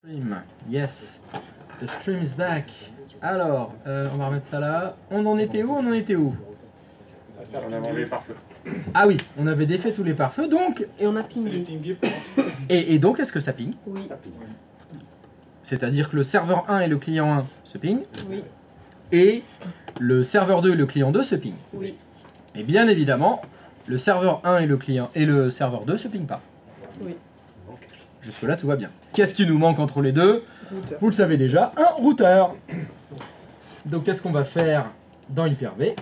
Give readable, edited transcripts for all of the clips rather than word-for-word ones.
Stream, yes, the stream is back. Alors, on va remettre ça là. On en était où? On a enlevé les pare-feux. Ah oui, on avait défait tous les pare-feux, donc... Et on a pingé. Et donc, est-ce que ça ping? Oui. C'est-à-dire que le serveur 1 et le client 1 se ping, Oui. et le serveur 2 et le client 2 se ping. Oui. Et bien évidemment, le serveur 1 et le serveur 2 se ping pas. Oui. Jusque-là, tout va bien. Qu'est-ce qui nous manque entre les deux? Routeur. Vous le savez déjà, un routeur. Donc, qu'est-ce qu'on va faire dans Hyper-V?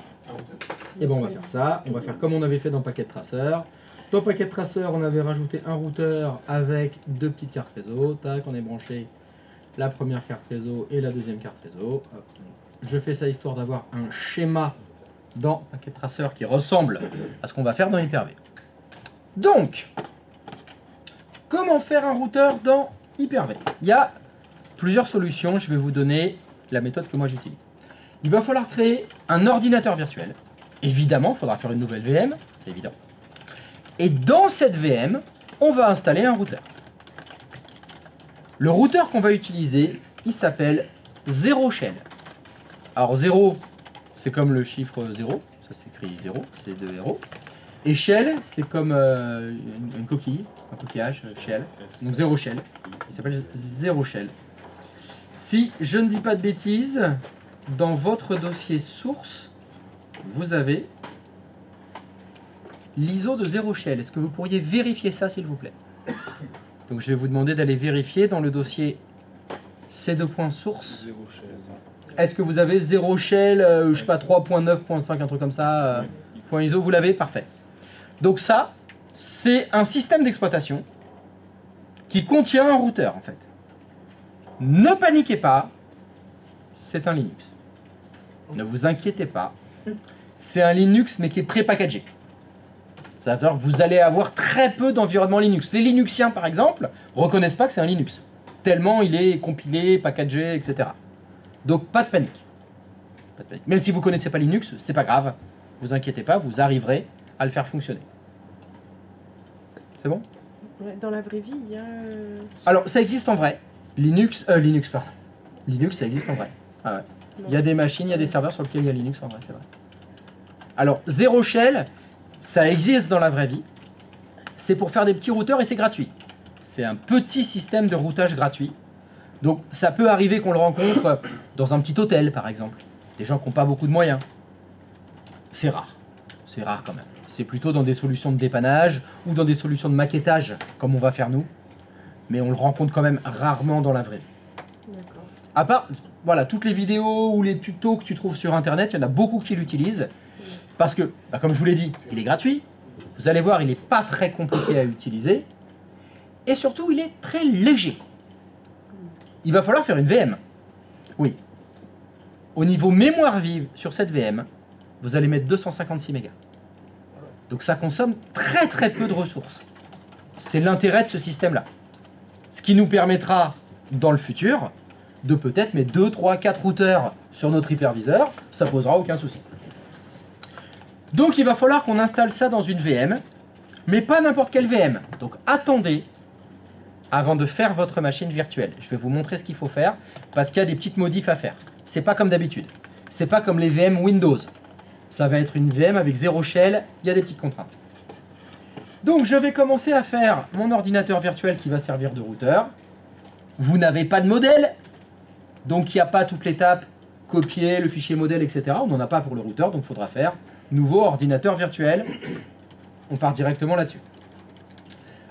Et bon, on va faire ça. On va faire comme on avait fait dans Packet Tracer. Dans Packet Tracer, on avait rajouté un routeur avec deux petites cartes réseau. Tac, on est branché la première carte réseau et la deuxième carte réseau. Hop. Je fais ça histoire d'avoir un schéma dans Packet Tracer qui ressemble à ce qu'on va faire dans Hyper-V. Donc, comment faire un routeur dans Hyper-V? Il y a plusieurs solutions. Je vais vous donner la méthode que moi j'utilise. Il va falloir créer un ordinateur virtuel. Évidemment, il faudra faire une nouvelle VM, c'est évident. Et dans cette VM, on va installer un routeur. Le routeur qu'on va utiliser, il s'appelle Zero Shell. Alors 0, c'est comme le chiffre 0, ça s'écrit 0, c'est 2 0. Et Shell, c'est comme une coquille, un coquillage, Shell. Donc Zero Shell, il s'appelle Zero Shell. Si je ne dis pas de bêtises, dans votre dossier source, vous avez l'ISO de Zero Shell. Est-ce que vous pourriez vérifier ça, s'il vous plaît? Donc je vais vous demander d'aller vérifier dans le dossier C2.source. Est-ce que vous avez Zero Shell, je sais pas, 3.9.5, un truc comme ça, point ISO, vous l'avez? Parfait. Donc ça, c'est un système d'exploitation qui contient un routeur, en fait. Ne paniquez pas, c'est un Linux. Ne vous inquiétez pas, c'est un Linux mais qui est pré-packagé. Ça veut dire que vous allez avoir très peu d'environnement Linux. Les Linuxiens, par exemple, reconnaissent pas que c'est un Linux, tellement il est compilé, packagé, etc. Donc pas de panique. Pas de panique. Même si vous connaissez pas Linux, c'est pas grave. Vous inquiétez pas, vous arriverez à le faire fonctionner. C'est bon? Ouais, dans la vraie vie, il y a... Alors, ça existe en vrai. Linux, pardon. Linux, ça existe en vrai. Ah ouais. Il y a des machines, il y a des serveurs sur lesquels il y a Linux en vrai, c'est vrai. Alors, Zero Shell, ça existe dans la vraie vie. C'est pour faire des petits routeurs et c'est gratuit. C'est un petit système de routage gratuit. Donc, ça peut arriver qu'on le rencontre dans un petit hôtel, par exemple. Des gens qui n'ont pas beaucoup de moyens. C'est rare. C'est rare quand même. C'est plutôt dans des solutions de dépannage ou dans des solutions de maquettage, comme on va faire nous. Mais on le rencontre quand même rarement dans la vraie vie. D'accord. À part, voilà, toutes les vidéos ou les tutos que tu trouves sur Internet, il y en a beaucoup qui l'utilisent. Parce que, bah, comme je vous l'ai dit, il est gratuit. Vous allez voir, il n'est pas très compliqué à utiliser. Et surtout, il est très léger. Il va falloir faire une VM. Oui. Au niveau mémoire vive sur cette VM, vous allez mettre 256 mégas. Donc ça consomme très très peu de ressources. C'est l'intérêt de ce système-là. Ce qui nous permettra, dans le futur, de peut-être mettre 2, 3, 4 routeurs sur notre hyperviseur. Ça posera aucun souci. Donc il va falloir qu'on installe ça dans une VM, mais pas n'importe quelle VM. Donc attendez avant de faire votre machine virtuelle. Je vais vous montrer ce qu'il faut faire, parce qu'il y a des petites modifs à faire. C'est pas comme d'habitude. C'est pas comme les VM Windows. Ça va être une VM avec Zero Shell, il y a des petites contraintes. Donc je vais commencer à faire mon ordinateur virtuel qui va servir de routeur. Vous n'avez pas de modèle, donc il n'y a pas toute l'étape copier le fichier modèle, etc. On n'en a pas pour le routeur, donc il faudra faire nouveau ordinateur virtuel. On part directement là-dessus.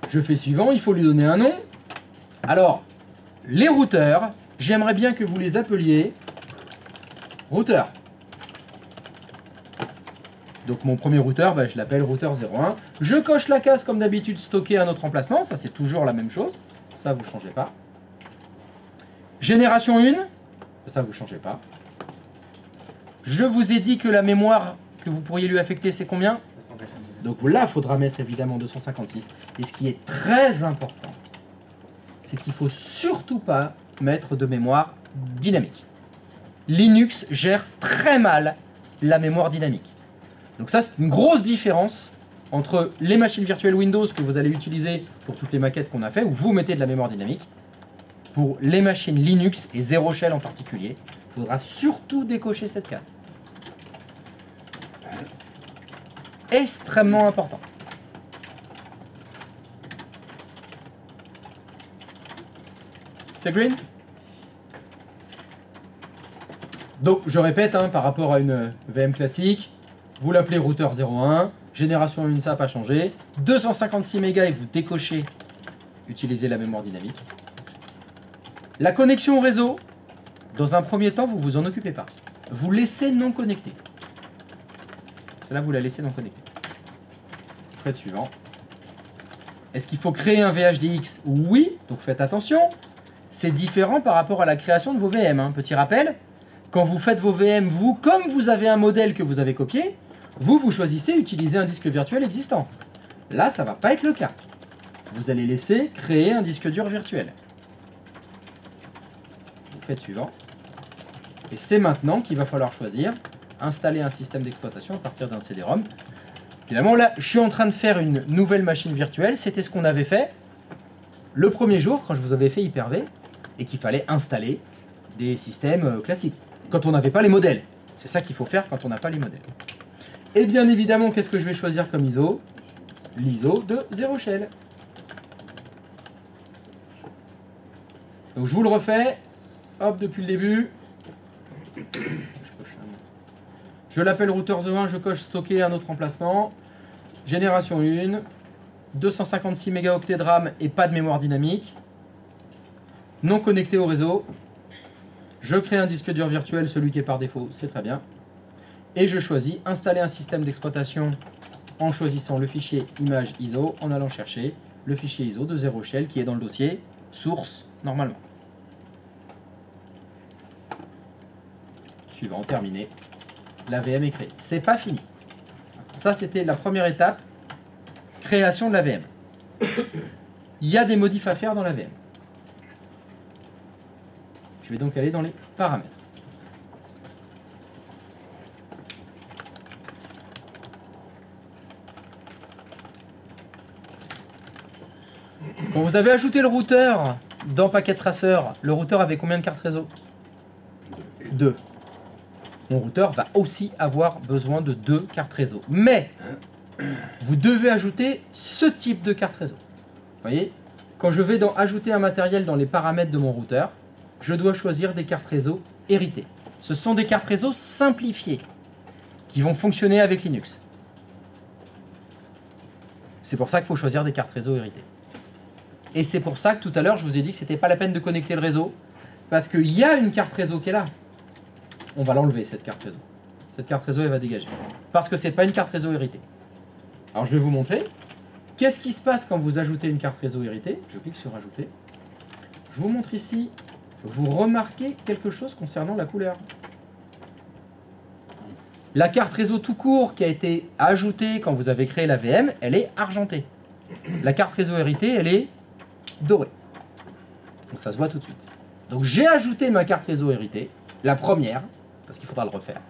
Je fais suivant, il faut lui donner un nom. Alors, les routeurs, j'aimerais bien que vous les appeliez routeurs. Donc mon premier routeur, bah, je l'appelle routeur 01. Je coche la case comme d'habitude, stocker à notre emplacement. Ça, c'est toujours la même chose. Ça, vous ne changez pas. Génération 1. Ça, vous ne changez pas. Je vous ai dit que la mémoire que vous pourriez lui affecter, c'est combien? 256. Donc là, il faudra mettre évidemment 256. Et ce qui est très important, c'est qu'il ne faut surtout pas mettre de mémoire dynamique. Linux gère très mal la mémoire dynamique. Donc ça, c'est une grosse différence entre les machines virtuelles Windows que vous allez utiliser pour toutes les maquettes qu'on a fait, où vous mettez de la mémoire dynamique, pour les machines Linux et Zero Shell en particulier, il faudra surtout décocher cette case. Extrêmement important. C'est green? Donc, je répète, hein, par rapport à une VM classique, vous l'appelez routeur 01, génération 1, ça n'a pas changé. 256 mégas et vous décochez, utilisez la mémoire dynamique. La connexion au réseau, dans un premier temps, vous vous en occupez pas. Vous laissez non connecté. Celle-là, vous la laissez non connectée. Faites suivant. Est-ce qu'il faut créer un VHDX? Oui, donc faites attention. C'est différent par rapport à la création de vos VM. Hein. Petit rappel, quand vous faites vos VM, vous, comme vous avez un modèle que vous avez copié, vous choisissez utiliser un disque virtuel existant. Là, ça ne va pas être le cas. Vous allez laisser créer un disque dur virtuel. Vous faites suivant. Et c'est maintenant qu'il va falloir choisir, installer un système d'exploitation à partir d'un CD-ROM. Évidemment, là, je suis en train de faire une nouvelle machine virtuelle. C'était ce qu'on avait fait le premier jour, quand je vous avais fait Hyper-V, et qu'il fallait installer des systèmes classiques, quand on n'avait pas les modèles. C'est ça qu'il faut faire quand on n'a pas les modèles. Et bien évidemment, qu'est-ce que je vais choisir comme ISO? L'ISO de Zero Shell. Donc je vous le refais. Hop, depuis le début. Je l'appelle routeur 01, je coche stocker un autre emplacement. Génération 1. 256 mégaoctets de RAM et pas de mémoire dynamique. Non connecté au réseau. Je crée un disque dur virtuel, celui qui est par défaut, c'est très bien. Et je choisis installer un système d'exploitation en choisissant le fichier image ISO, en allant chercher le fichier ISO de Zero Shell qui est dans le dossier source normalement. Suivant, terminé. La VM est créée. C'est pas fini. Ça, c'était la première étape. Création de la VM. Il y a des modifs à faire dans la VM. Je vais donc aller dans les paramètres. Quand vous avez ajouté le routeur dans Packet Tracer, le routeur avait combien de cartes réseau? 2. Mon routeur va aussi avoir besoin de 2 cartes réseau. Mais vous devez ajouter ce type de carte réseau. Vous voyez, quand je vais ajouter un matériel dans les paramètres de mon routeur, je dois choisir des cartes réseau héritées. Ce sont des cartes réseau simplifiées qui vont fonctionner avec Linux. C'est pour ça qu'il faut choisir des cartes réseau héritées. Et c'est pour ça que tout à l'heure, je vous ai dit que c'était pas la peine de connecter le réseau, parce qu'il y a une carte réseau qui est là. On va l'enlever, cette carte réseau. Cette carte réseau, elle va dégager. Parce que c'est pas une carte réseau héritée. Alors je vais vous montrer. Qu'est-ce qui se passe quand vous ajoutez une carte réseau héritée? Je clique sur ajouter. Je vous montre ici. Vous remarquez quelque chose concernant la couleur. La carte réseau tout court qui a été ajoutée quand vous avez créé la VM, elle est argentée. La carte réseau héritée, elle est dorée. Donc ça se voit tout de suite. Donc j'ai ajouté ma carte réseau héritée, la première, parce qu'il faudra le refaire.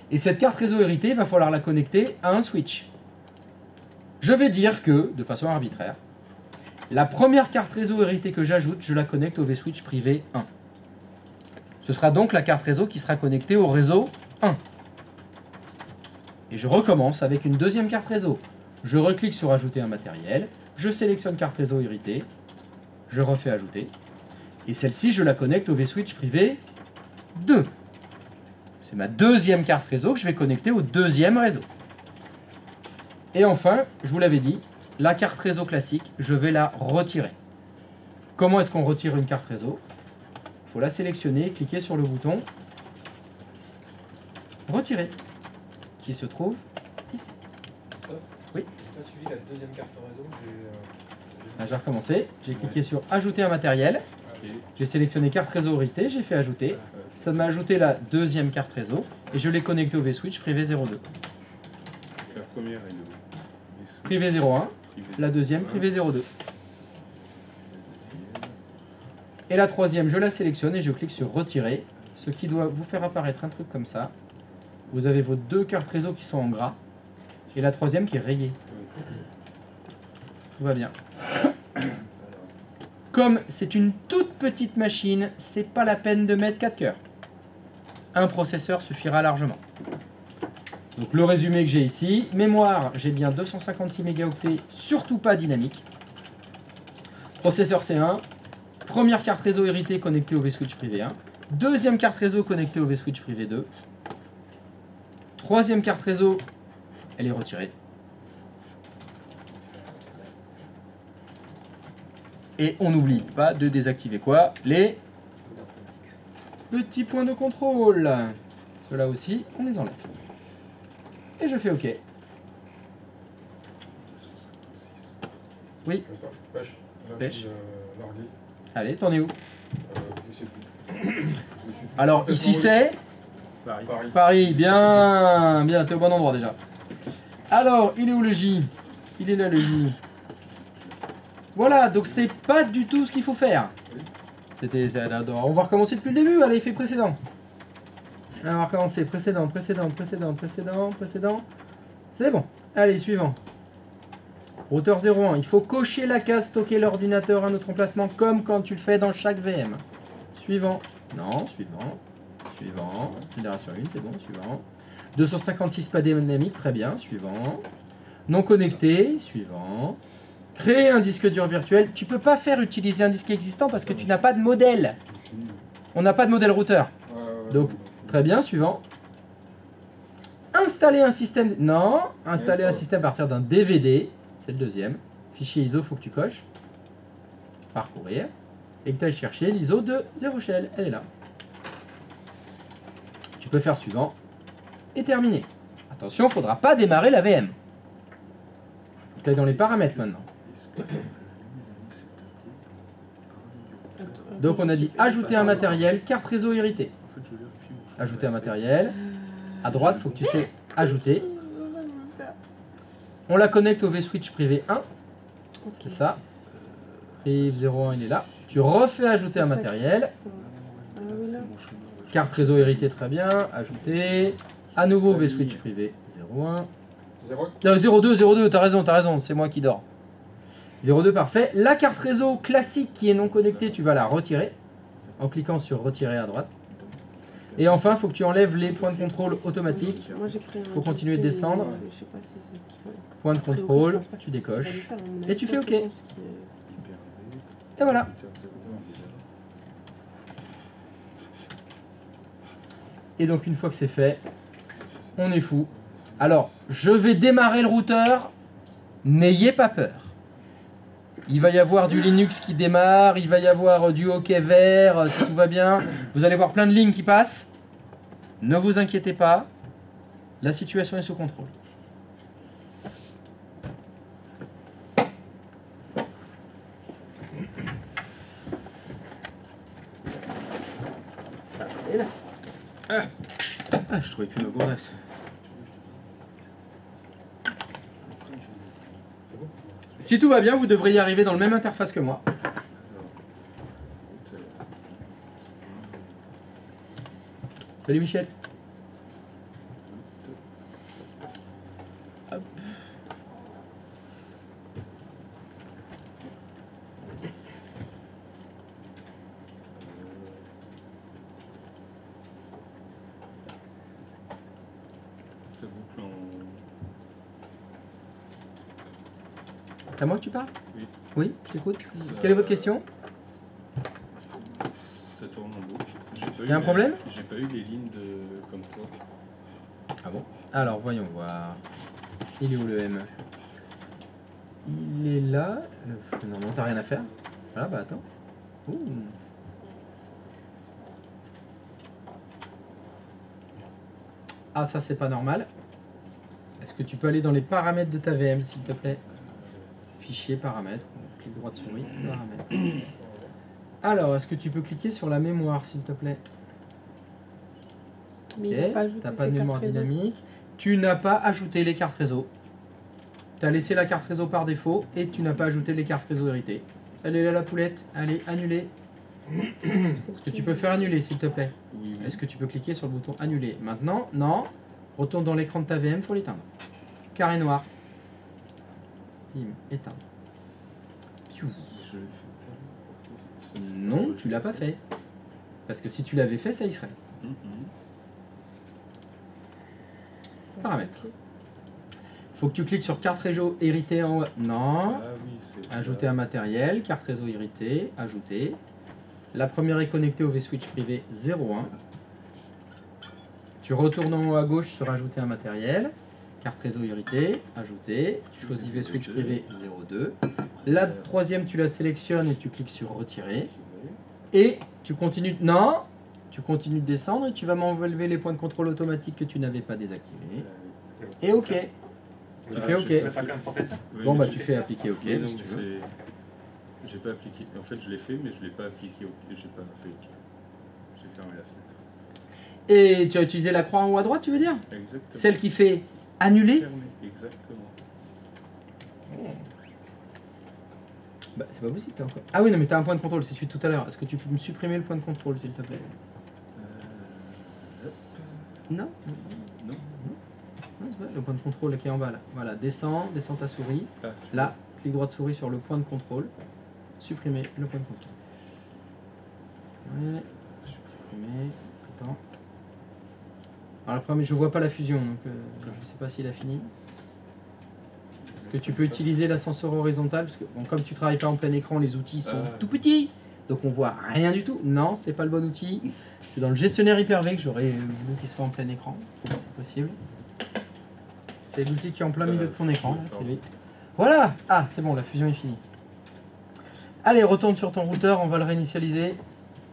Et cette carte réseau héritée, il va falloir la connecter à un switch. Je vais dire que, de façon arbitraire, la première carte réseau héritée que j'ajoute, je la connecte au vSwitch privé 1. Ce sera donc la carte réseau qui sera connectée au réseau 1. Et je recommence avec une deuxième carte réseau. Je reclique sur ajouter un matériel, je sélectionne carte réseau héritée, je refais ajouter. Et celle-ci, je la connecte au vSwitch privé 2. C'est ma deuxième carte réseau que je vais connecter au deuxième réseau. Et enfin, je vous l'avais dit, la carte réseau classique, je vais la retirer. Comment est-ce qu'on retire une carte réseau? Il faut la sélectionner, cliquer sur le bouton retirer, qui se trouve ici. Oui. J'ai pas suivi la deuxième carte réseau. J'ai recommencé, j'ai cliqué sur ajouter un matériel, j'ai sélectionné carte réseau héritée, j'ai fait ajouter. Ça m'a ajouté la deuxième carte réseau et je l'ai connectée au vSwitch privé 02. La première est le privé 01, la deuxième privé 02. Et la troisième, je la sélectionne et je clique sur retirer, ce qui doit vous faire apparaître un truc comme ça. Vous avez vos deux cartes réseau qui sont en gras et la troisième qui est rayée. Tout va bien. Comme c'est une toute petite machine, c'est pas la peine de mettre 4 cœurs. Un processeur suffira largement. Donc le résumé que j'ai ici, mémoire, j'ai bien 256 mégaoctets, surtout pas dynamique. Processeur C1, première carte réseau héritée connectée au vSwitch privé 1, deuxième carte réseau connectée au vSwitch privé 2, troisième carte réseau, elle est retirée. Et on n'oublie pas de désactiver quoi? Les petits points de contrôle. Ceux-là aussi, on les enlève. Et je fais OK. Oui, Attends, pêche. Là, Pêche. je suis, largué. allez, t'en es où? Je sais plus. Je me suis Alors complètement ici c'est Paris. Paris, bien, bien, t'es au bon endroit déjà. Alors, il est où le J? Il est là le J. Voilà, donc c'est pas du tout ce qu'il faut faire. On va recommencer depuis le début, allez, fais précédent. Alors, on va recommencer, précédent. C'est bon, allez, suivant. Routeur 01, il faut cocher la case stocker l'ordinateur à un autre emplacement comme quand tu le fais dans chaque VM. Suivant. Non, suivant. Suivant. Génération 1, c'est bon, suivant. 256 pas dynamique, très bien, suivant. Non connecté, suivant. Créer un disque dur virtuel. Tu peux pas faire utiliser un disque existant parce que tu n'as pas de modèle. On n'a pas de modèle routeur. Donc, très bien, suivant. Installer un système... Non, installer un système à partir d'un DVD. C'est le deuxième. Fichier ISO, faut que tu coches. Parcourir. Et que tu ailles chercher l'ISO de Zero Shell. Elle est là. Tu peux faire suivant. Et terminer. Attention, il ne faudra pas démarrer la VM. Tu es dans les paramètres maintenant. Donc on a dit ajouter un matériel, carte réseau héritée. Ajouter un matériel. À droite, il faut que tu sais ajouter. On la connecte au vSwitch privé 1. C'est ça. Priv 01, il est là. Tu refais ajouter un matériel. Carte réseau héritée, très bien. Ajouter. À nouveau vSwitch privé 01. 02, t'as raison, c'est moi qui dors. 02, parfait. La carte réseau classique qui est non connectée, tu vas la retirer en cliquant sur retirer à droite. Et enfin, il faut que tu enlèves les points de contrôle automatiques. Il faut continuer de descendre. Point de contrôle, tu décoches. Et tu fais OK. Et voilà. Et donc une fois que c'est fait, on est fou. Alors, je vais démarrer le routeur. N'ayez pas peur. Il va y avoir du Linux qui démarre, il va y avoir du OK vert, si tout va bien. Vous allez voir plein de lignes qui passent. Ne vous inquiétez pas. La situation est sous contrôle. Et là. Ah, je trouvais plus ma gourdasse. Si tout va bien, vous devriez arriver dans le même interface que moi. Salut Michel. Hop. C'est à moi que tu parles? Oui. Oui, je t'écoute. Quelle est votre question? Ça tourne en boucle. Il y a un problème? J'ai pas eu les lignes comme toi. Ah bon? Alors, voyons voir. Il est où le M? Il est là. Non, non, t'as rien à faire. Voilà, bah attends. Ouh. Ah, ça, c'est pas normal. Est-ce que tu peux aller dans les paramètres de ta VM, s'il te plaît? Fichier, paramètres. Clic droit de souris, paramètres. Alors, est-ce que tu peux cliquer sur la mémoire, s'il te plaît? Mais Ok, il n'a pas ajouté t'as pas de ses mémoire cartes réseau. dynamique. Tu n'as pas ajouté les cartes réseau. Tu as laissé la carte réseau par défaut et tu n'as pas ajouté les cartes réseau héritées. Elle est là la poulette. Allez, annuler. Est-ce que tu peux faire annuler, s'il te plaît? Oui, oui. Est-ce que tu peux cliquer sur le bouton annuler? Maintenant, non. Retourne dans l'écran de ta VM, faut l'éteindre. Carré noir. Bim, éteindre. Piou. Je l'ai fait tout à l'heure. c'est Non, pas tu l'as pas fait. Parce que si tu l'avais fait, ça y serait. Mhm. Paramètres. Faut que tu cliques sur carte réseau héritée en haut. Non. Ah oui, c'est. Ajouter un matériel, carte réseau héritée, ajouter. La première est connectée au vSwitch privé 01. Tu retournes en haut à gauche sur ajouter un matériel, carte réseau héritée, ajouter. Tu choisis vSwitch privé 02. La troisième, tu la sélectionnes et tu cliques sur retirer. Et tu continues. Non. Tu continues de descendre et tu vas m'enlever les points de contrôle automatique que tu n'avais pas désactivés. Et OK. Tu fais OK. j'ai Tu pas fais pas fait. quand même pour faire ça? Oui, Bon, mais bah j'ai- tu fais appliquer OK. mais non, si tu mais veux. J'ai pas appliqué. En fait, je l'ai fait, mais je l'ai pas appliqué. J'ai pas fait OK. J'ai fermé la fenêtre. Et tu as utilisé la croix en haut à droite, tu veux dire? Exactement. Celle qui fait annuler? Fermé. Exactement. Bah, c'est pas possible, t'as encore. Ah oui, non, mais t'as un point de contrôle, c'est celui de tout à l'heure. Est-ce que tu peux me supprimer le point de contrôle, s'il te plaît? Hop. Non? Non. Non, c'est pas le point de contrôle qui est en bas là. Voilà, descends ta souris. Ah, Là, clic droit de souris sur le point de contrôle. Supprimer le point de contrôle. Ouais, supprimer. Attends. Alors le problème, je vois pas la fusion, donc je sais pas s'il a fini. Est-ce que tu peux utiliser l'ascenseur horizontal? Parce que bon, comme tu travailles pas en plein écran, les outils sont tout petits. Donc on voit rien du tout. Non, c'est pas le bon outil. C'est dans le gestionnaire Hyper-V que j'aurais voulu qu'il soit en plein écran. C'est possible. C'est l'outil qui est en plein milieu de ton écran. Là, c'est lui. Voilà. Ah, c'est bon, la fusion est finie. Allez, retourne sur ton routeur, on va le réinitialiser.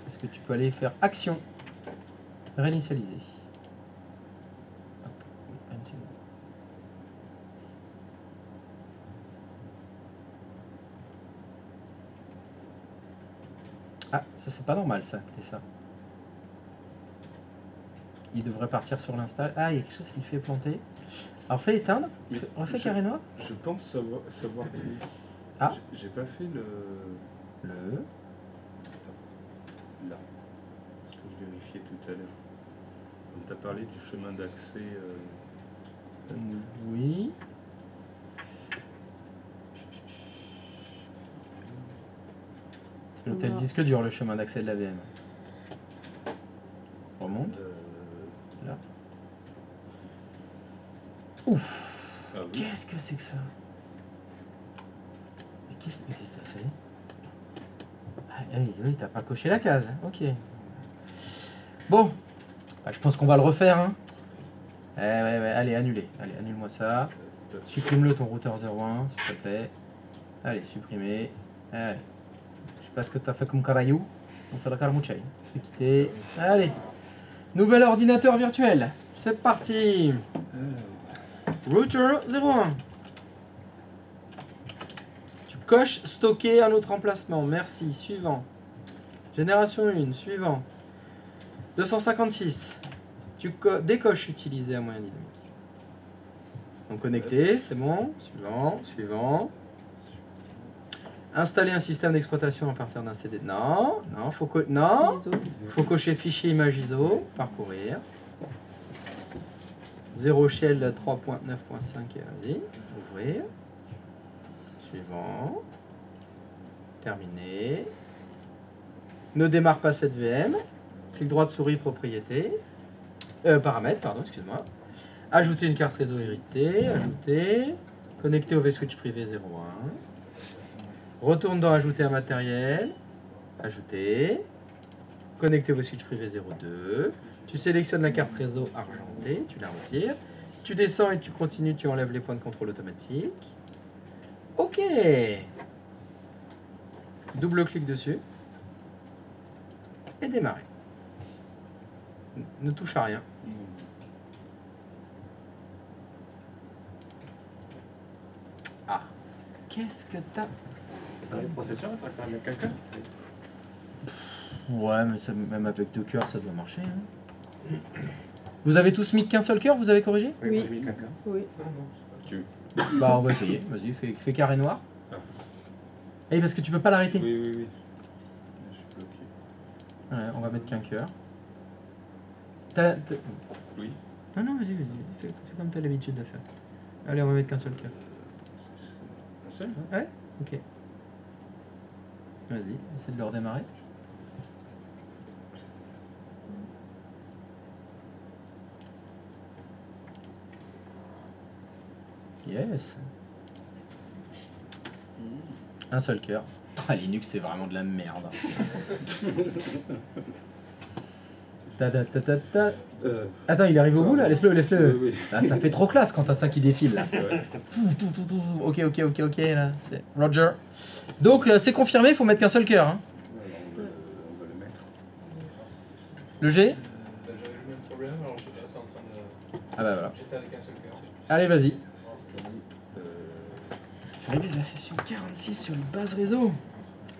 Est-ce que tu peux aller faire action? Réinitialiser. Hop, oui, réinitialiser. Ah, ça c'est pas normal ça, que t'aies ça. Il devrait partir sur l'install. Ah, il y a quelque chose qui le fait planter. Alors fais éteindre, Mais refais je- carré noir. Je pense savoir où. Ah. J'ai pas fait le. Le. Là. Ce que je vérifiais tout à l'heure. Quand tu as parlé du chemin d'accès. Oui. L'hôtel Non. disque dur, le chemin d'accès de la VM. Remonte. Là. Ouf. Ah oui. Qu'est-ce que c'est que ça? Mais qu'est-ce que t'as fait? Ah oui, oui, t'as pas coché la case. Ok. Bon. Bah, je pense qu'on va le refaire. Hein. Ouais, allez, annulez. Allez, annule-moi ça. Supprime-le ton routeur 01, s'il te plaît. Allez, supprimer. Allez. Je sais pas ce que t'as fait comme carayou. On s'est la carmouchaï. Je vais quitter. Allez. Nouvel ordinateur virtuel. C'est parti. Router 01. Tu coches stocker un autre emplacement. Merci. Suivant. Génération 1. Suivant. 256. Tu décoches utiliser à moyen dynamique. Donc connecté, c'est bon. Suivant. Suivant. Installer un système d'exploitation à partir d'un CD. Non. Non. Non. Faut cocher fichier image ISO. Parcourir. 0 shell 3.9.5 et vas-y, ouvrir. Suivant. Terminé. Ne démarre pas cette VM. Clic droit de souris propriété. Paramètres, pardon, excuse-moi. Ajouter une carte réseau héritée. Ajouter. Connecter au vSwitch privé 01. Retourne dans ajouter un matériel. Ajouter. Connecter au vSwitch privé 02. Tu sélectionnes la carte réseau argentée, tu la retires. Tu descends et tu continues, tu enlèves les points de contrôle automatique. Ok. Double-clic dessus. Et démarrer. Ne touche à rien. Ah. Qu'est-ce que t'as? Le processeur, il faut quand même quelqu'un. Ouais, mais même avec 2 cœurs, ça doit marcher. Hein. Vous avez tous mis qu'un seul cœur, vous avez corrigé? Oui. moi, j'ai mis quelqu'un. Oui. Tu... Bah on va essayer, vas-y, fais carré noir. Ah. Et parce que tu peux pas l'arrêter. Oui, oui, oui. Je suis bloqué. Ouais, on va mettre qu'un cœur. Oui. Non, vas-y, fais comme t'as l'habitude de faire. Allez, on va mettre qu'un seul cœur. Un seul, hein? Ok. Vas-y, essaie de le redémarrer. Yes. Un seul cœur. Ah, Linux, c'est vraiment de la merde. Ta. Attends, il arrive au bout là? Laisse-le, laisse-le. Oui, oui. Ah, ça fait trop classe quand t'as ça qui défile là. C'est vrai. Ok, là. C'est Roger. Donc, c'est confirmé, il faut mettre qu'un seul cœur. Hein. On va le mettre. Le G? J'avais le même problème, alors je suis en train de. Ah bah voilà. J'ai fait avec un seul cœur. Allez, vas-y. Euh, Je révise la session 46 sur les bases réseau.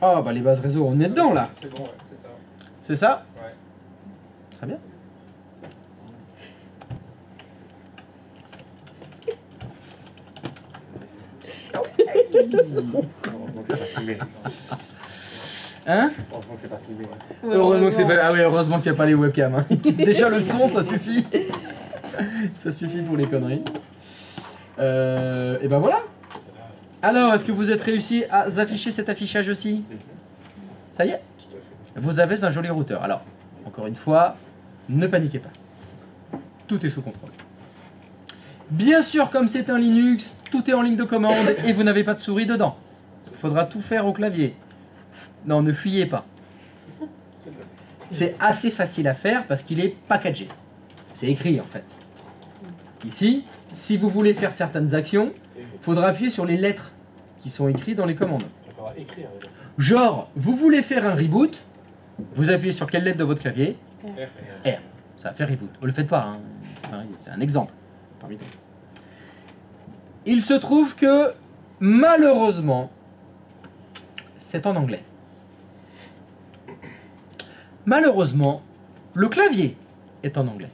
Oh, bah les bases réseau, on est dedans là. C'est bon, ouais, c'est ça. C'est ça? Ouais. Très bien. Heureusement que c'est pas filmé. Hein? Heureusement que c'est pas filmé. Heureusement que c'est pas... Ah oui, heureusement qu'il n'y a pas les webcams. Hein. Déjà le son, ça suffit. Ça suffit pour les conneries. Et ben voilà. Alors, est-ce que vous êtes réussi à afficher cet affichage aussi? Ça y est? Vous avez un joli routeur. Alors, encore une fois, ne paniquez pas. Tout est sous contrôle. Bien sûr, comme c'est un Linux, tout est en ligne de commande et vous n'avez pas de souris dedans. Il faudra tout faire au clavier. Non, ne fuyez pas. C'est assez facile à faire parce qu'il est packagé. C'est écrit en fait. Ici, si vous voulez faire certaines actions, il faudra appuyer sur les lettres qui sont écrites dans les commandes. Il faudra écrire. Genre, vous voulez faire un reboot, vous appuyez sur quelle lettre de votre clavier? R. Ça va faire reboot. Ne le faites pas, hein. Enfin, c'est un exemple. Parmi d'autres. Il se trouve que, malheureusement, c'est en anglais. Malheureusement, le clavier est en anglais.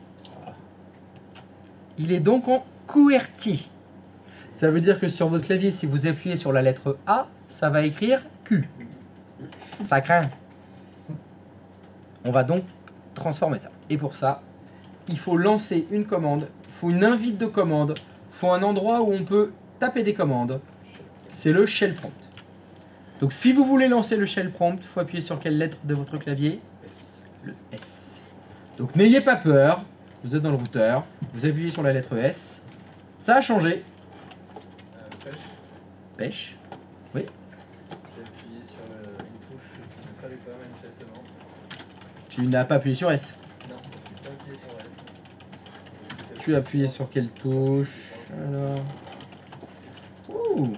Il est donc en QWERTY. Ça veut dire que sur votre clavier, si vous appuyez sur la lettre A, ça va écrire Q. Ça craint. On va donc transformer ça. Et pour ça, il faut lancer une commande, il faut une invite de commande, il faut un endroit où on peut taper des commandes. C'est le shell prompt. Donc si vous voulez lancer le shell prompt, il faut appuyer sur quelle lettre de votre clavier? Le S. Donc n'ayez pas peur, vous êtes dans le routeur, vous appuyez sur la lettre S. Ça a changé. Pêche. Pêche. Oui. J'ai appuyé sur une touche qu'il ne fallait pas manifestement. Tu n'as pas appuyé sur S. Non, j'ai pas appuyé sur S. Tu as appuyé sur quelle touche? Alors. Ouh.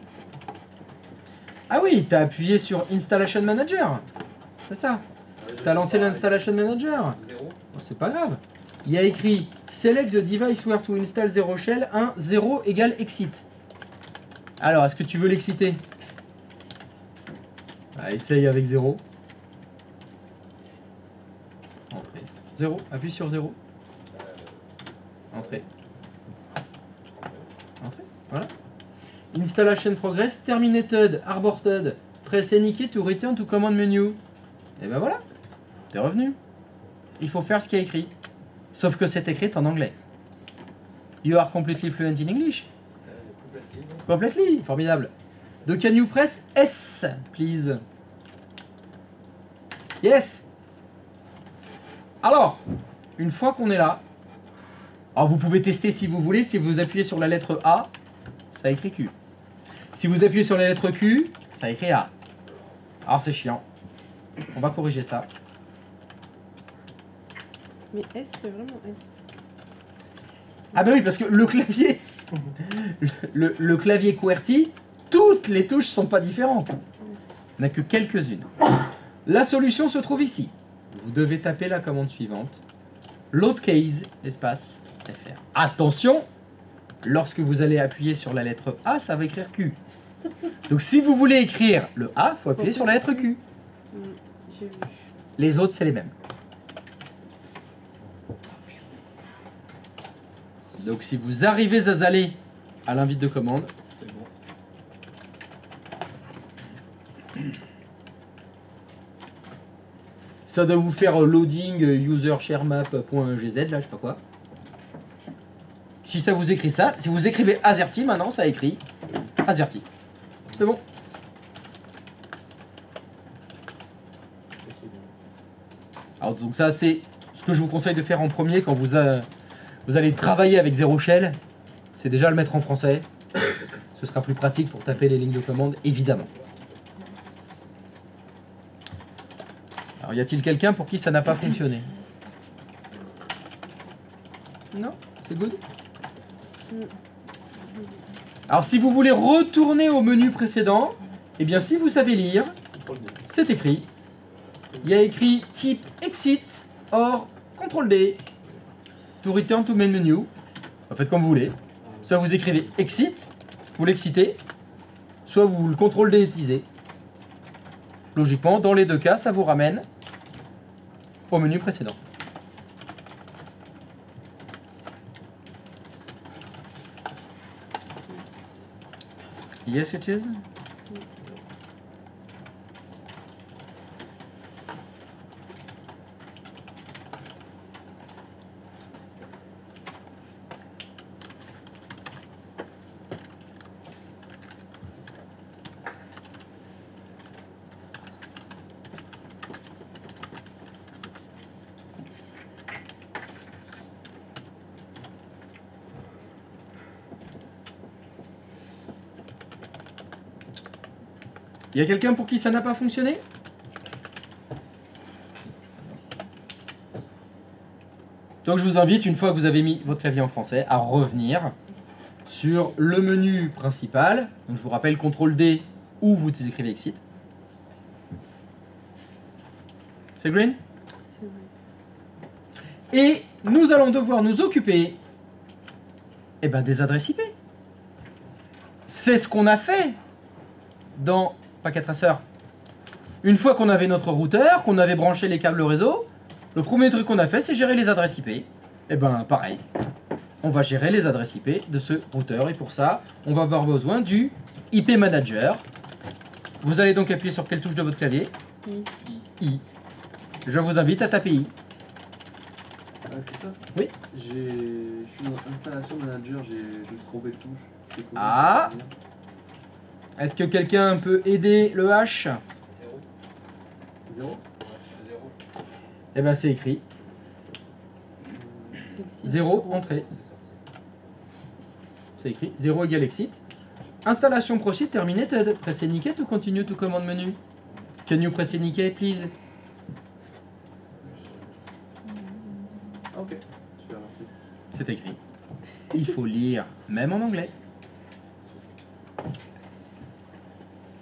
Ah oui, tu as appuyé sur Installation Manager. C'est ça. Tu as lancé l'Installation Manager. 0. Oh, c'est pas grave. Il y a écrit Select the device where to install zero shell 1, 0 égale exit. Alors, est-ce que tu veux l'exciter? Ah, essaye avec 0. Entrée. 0. Appuie sur 0. Entrée. Entrée. Voilà. Installation progress terminated, aborted. Press any key to return to command menu. Et ben voilà. T'es revenu. Il faut faire ce qui est écrit. Sauf que c'est écrit en anglais. You are completely fluent in English. Completely. Formidable. Donc can you press S, please? Yes. Alors, une fois qu'on est là, alors vous pouvez tester si vous voulez. Si vous appuyez sur la lettre A, ça écrit Q. Si vous appuyez sur la lettre Q, ça écrit A. Alors c'est chiant. On va corriger ça. Mais S, c'est vraiment S. Ah bah oui, parce que le clavier, le clavier QWERTY, toutes les touches sont pas différentes. Il n'y en a que quelques-unes. La solution se trouve ici. Vous devez taper la commande suivante. Load case, espace, FR. Attention, lorsque vous allez appuyer sur la lettre A, ça va écrire Q. Donc si vous voulez écrire le A, il faut appuyer sur la lettre Q. J'ai vu. Les autres, c'est les mêmes. Donc si vous arrivez à zaller à l'invite de commande, C'est bon. ça doit vous faire loading user sharemap.gz, là, je sais pas quoi. Si ça vous écrit ça, si vous écrivez AZERTY, maintenant ça écrit AZERTY. C'est bon. Alors donc ça c'est ce que je vous conseille de faire en premier quand vous allez travailler avec Zero Shell, c'est déjà le mettre en français. Ce sera plus pratique pour taper les lignes de commande, évidemment. Alors y a-t-il quelqu'un pour qui ça n'a pas fonctionné? Non? C'est good? Alors si vous voulez retourner au menu précédent, eh bien si vous savez lire, c'est écrit. Il y a écrit type exit or CTRL D to return to main menu. Faites comme vous voulez. Soit vous écrivez exit, vous l'exitez, soit vous le CTRL D utilisez. Logiquement, dans les deux cas, ça vous ramène au menu précédent. Yes, it is. Il y a quelqu'un pour qui ça n'a pas fonctionné? Donc je vous invite, une fois que vous avez mis votre clavier en français, à revenir sur le menu principal. Donc je vous rappelle CTRL D ou vous écrivez exit. C'est green? C'est vrai. Et nous allons devoir nous occuper des adresses IP. C'est ce qu'on a fait dans Packet Tracer. Une fois qu'on avait notre routeur, qu'on avait branché les câbles réseau, le premier truc qu'on a fait, c'est gérer les adresses IP. Et pareil, on va gérer les adresses IP de ce routeur. Et pour ça, on va avoir besoin du IP Manager. Vous allez donc appuyer sur quelle touche de votre clavier? I. Je vous invite à taper I. Christophe? Oui. Je suis dans installation manager, j'ai juste trompé de touche. Ah. Est-ce que quelqu'un peut aider le H? 0. Eh ben c'est écrit. Exit. 0, entrée. C'est écrit. 0 égale exit. Installation proceed terminated. Press any to continue to command menu. Can you press any key, please? Ok, super, merci. C'est écrit. Il faut lire, même en anglais.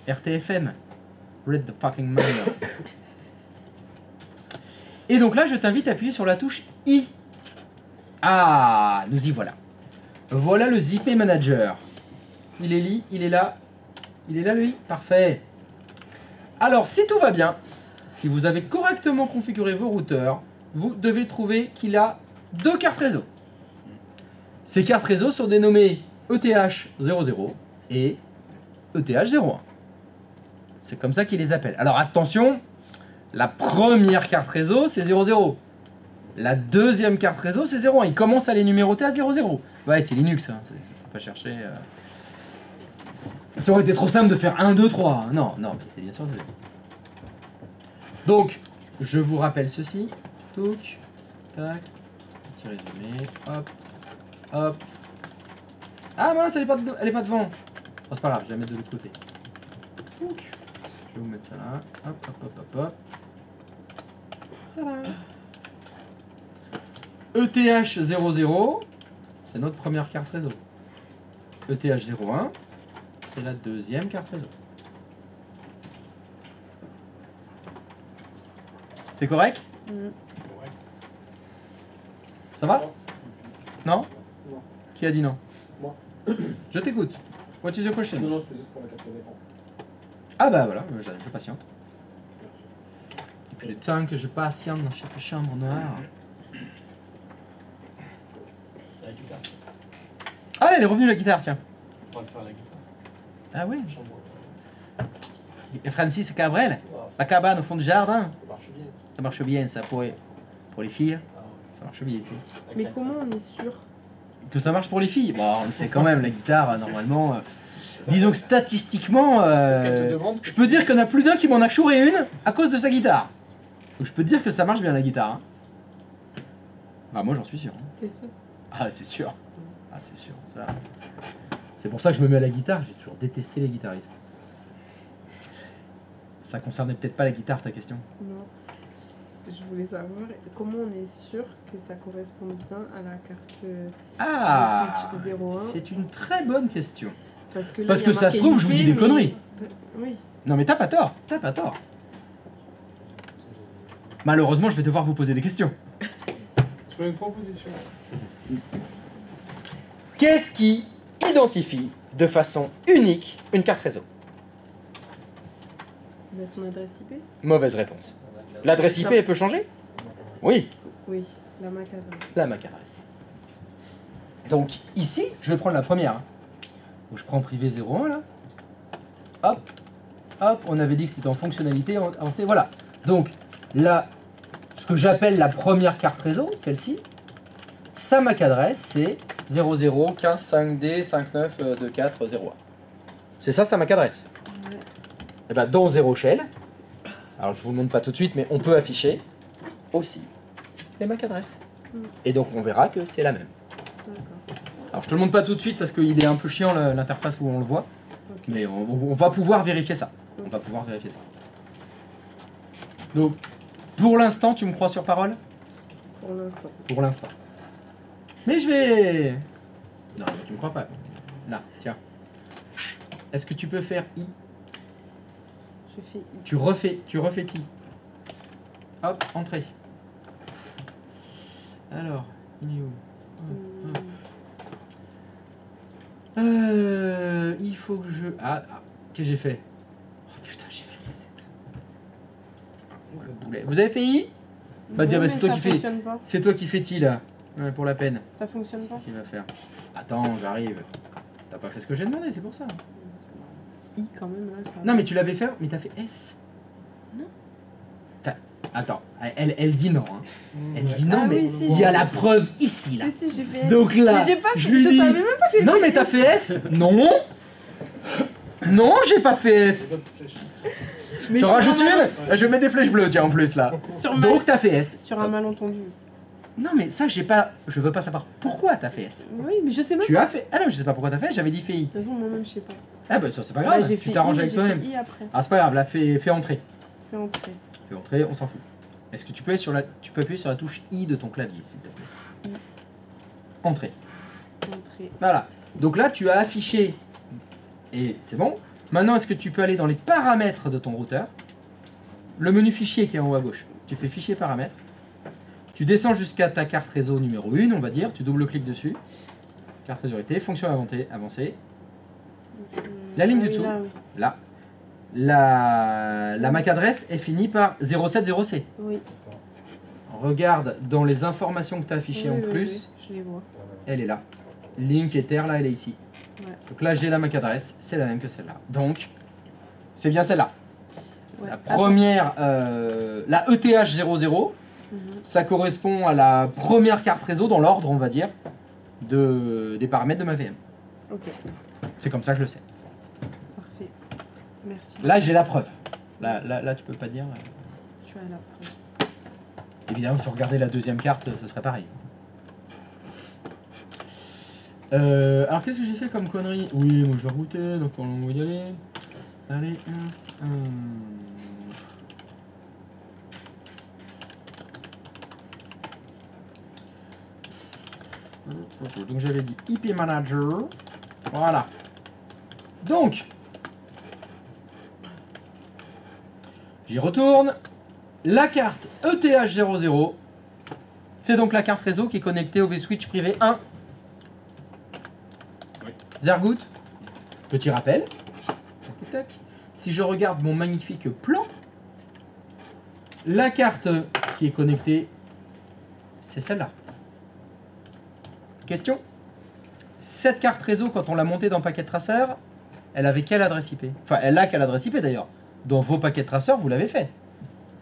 RTFM. Read the fucking manual. Et donc là, je t'invite à appuyer sur la touche I. Ah, nous y voilà. Voilà le ZIP Manager. Il est là. Il est là, lui. Parfait. Alors, si tout va bien, si vous avez correctement configuré vos routeurs, vous devez trouver qu'il a deux cartes réseau. Ces cartes réseau sont dénommées ETH00 et ETH01. C'est comme ça qu'ils les appellent. Alors attention, la première carte réseau, c'est 00. La deuxième carte réseau, c'est 01. Ils commencent à les numéroter à 00. Ouais, c'est Linux, hein. Faut pas chercher... Ça aurait été trop simple de faire 1, 2, 3. Non, mais c'est bien sûr... Donc, je vous rappelle ceci. Touc, tac, petit résumé, hop, hop. Ah mince, elle est pas devant. Oh, c'est pas grave, je vais la mettre de l'autre côté. Touc. Je vais vous mettre ça là. Hop, hop, hop, hop, hop. Voilà. ETH00, c'est notre première carte réseau. ETH01, c'est la deuxième carte réseau. C'est correct? Ça va? Non? Non. Qui a dit non? Moi. Je t'écoute. What is your question? Non, c'était juste pour la carte d'écran. Ah bah voilà, je patiente. Merci. C'est le temps que je patiente dans chaque chambre noire. La guitare. Ah, elle est revenue la guitare, tiens. On va le faire à la guitare. Ah oui. Chambre. Et Francis Cabrel, Ah, la cabane au fond du jardin. ça marche bien. Ça marche bien ça pour les filles. Ah, ouais. Ça marche bien ici. La Mais claque, comment on est sûr? Que ça marche pour les filles. Bon, on sait quand même la guitare normalement. Disons que statistiquement, Qu'elle te demande. je peux dire qu'il y en a plus d'un qui m'en a chouré une à cause de sa guitare. Donc, je peux te dire que ça marche bien la guitare. Hein. Bah moi j'en suis sûr. Hein. T'es sûr? Ah c'est sûr. Ah c'est sûr. Ça. C'est pour ça que je me mets à la guitare. J'ai toujours détesté les guitaristes. Ça concernait peut-être pas la guitare ta question. Non. Je voulais savoir comment on est sûr que ça correspond bien à la carte Ah de Switch 01. c'est une très bonne question. Parce que, là, Parce il y a que ça se marqué trouve, je vous dis IP, des mais- conneries. Oui. Non mais t'as pas tort. T'as pas tort. Malheureusement je vais devoir vous poser des questions. Je fais une proposition. Qu'est-ce qui identifie de façon unique une carte réseau? Mais son adresse IP? Mauvaise réponse. L'adresse IP elle peut changer? Oui, Oui, la MAC adresse. la MAC adresse. Donc ici, je vais prendre la première. Hein. Donc, je prends privé 01 là. Hop, hop, on avait dit que c'était en fonctionnalité, voilà. Donc là, ce que j'appelle la première carte réseau, celle-ci, sa MAC adresse c'est 0015-5D-592401. C'est ça sa MAC adresse. Ouais. Et ben dans 0 shell, alors je vous le montre pas tout de suite, mais on peut afficher aussi les MAC adresses. Et donc on verra que c'est la même. D'accord. Alors je te le montre pas tout de suite parce qu'il est un peu chiant l'interface où on le voit, Ok. mais on va pouvoir vérifier ça. On va pouvoir vérifier ça. Donc pour l'instant, tu me crois sur parole? Pour l'instant. Pour l'instant. Mais je vais... Non, tu me crois pas. Là, tiens. Est-ce que tu peux faire I? Je fais I. Tu refais I. Hop, entrée. Alors, il est où? Il faut que je... qu'est-ce que j'ai fait? Oh putain, j'ai fait reset. Oh, le boulet. Vous avez fait I? Bah, tiens, bah, mais c'est toi ça qui fais. fonctionne pas. C'est toi qui fais I là. Ouais, pour la peine. Ça fonctionne pas. Qui va faire? Attends, j'arrive. T'as pas fait ce que j'ai demandé, c'est pour ça. I quand même là. Ça Non, mais tu l'avais fait, mais t'as fait S. Non. Attends, elle dit non. Hein. Elle dit non, Ah mais oui, si, il y a j'ai la fait. preuve ici là. Si, j'ai fait S. Donc là, Mais j'ai pas je fait. lui Je dis. savais même pas que j'ai Non, fait mais t'as fait S? Non. Non, j'ai pas fait S. Mais Je sur rajoute un mal- une. Je mets des flèches bleues, tiens, en plus là. Sur, Donc t'as fait S. sur un malentendu. Non, mais ça, j'ai pas. Je veux pas savoir pourquoi t'as fait S. Oui, mais je sais même Tu as fait. Ah non, je sais pas pourquoi t'as fait, j'avais dit fait I. De toute façon, moi-même, je sais pas. Ah bah ça, c'est pas Là, grave. j'ai Tu fait t'arranges I, avec j'ai toi-même. fait I après. Ah, c'est pas grave, là, fais entrer. Fais entrer. Fais entrer, on s'en fout. Est-ce que tu peux appuyer sur la touche I de ton clavier, s'il te plaît? I. Entrer. Entrer. Voilà. Donc là, tu as affiché. Et c'est bon. Maintenant, est-ce que tu peux aller dans les paramètres de ton routeur? Le menu fichier qui est en haut à gauche. Tu fais fichier paramètres. Tu descends jusqu'à ta carte réseau numéro 1, on va dire. Tu double-cliques dessus. Carte réseau IT, fonction avancée. La ligne Ah du oui, dessous. là, oui. Là. La MAC adresse est finie par 070C. Oui. Regarde dans les informations que tu as affichées Oui, en oui, plus. oui, je les vois. Elle est là. Link Ether, là, elle est ici. Ouais. Donc là, j'ai la MAC adresse, c'est la même que celle-là. Donc, c'est bien celle-là. Ouais. La première, la ETH00, Mhm. ça correspond à la première carte réseau dans l'ordre, on va dire, des paramètres de ma VM. Ok, C'est comme ça que je le sais. parfait. Merci. Là, j'ai la preuve. Là, tu peux pas dire. Tu as la preuve. Évidemment, si on regardait la deuxième carte, ce serait pareil. Alors, qu'est-ce que j'ai fait comme connerie? Oui, moi je vais router, donc on va y aller. Allez, donc j'avais dit IP Manager. Voilà. Donc, j'y retourne. La carte ETH00, c'est donc la carte réseau qui est connectée au vSwitch privé 1. Oui. Zergout, petit rappel. Tac, tac. Si je regarde mon magnifique plan, la carte qui est connectée, c'est celle-là. Question? Cette carte réseau, quand on l'a montée dans Packet Tracer, elle avait quelle adresse IP? Enfin, elle a quelle adresse IP d'ailleurs? Dans vos paquets Tracer, vous l'avez fait.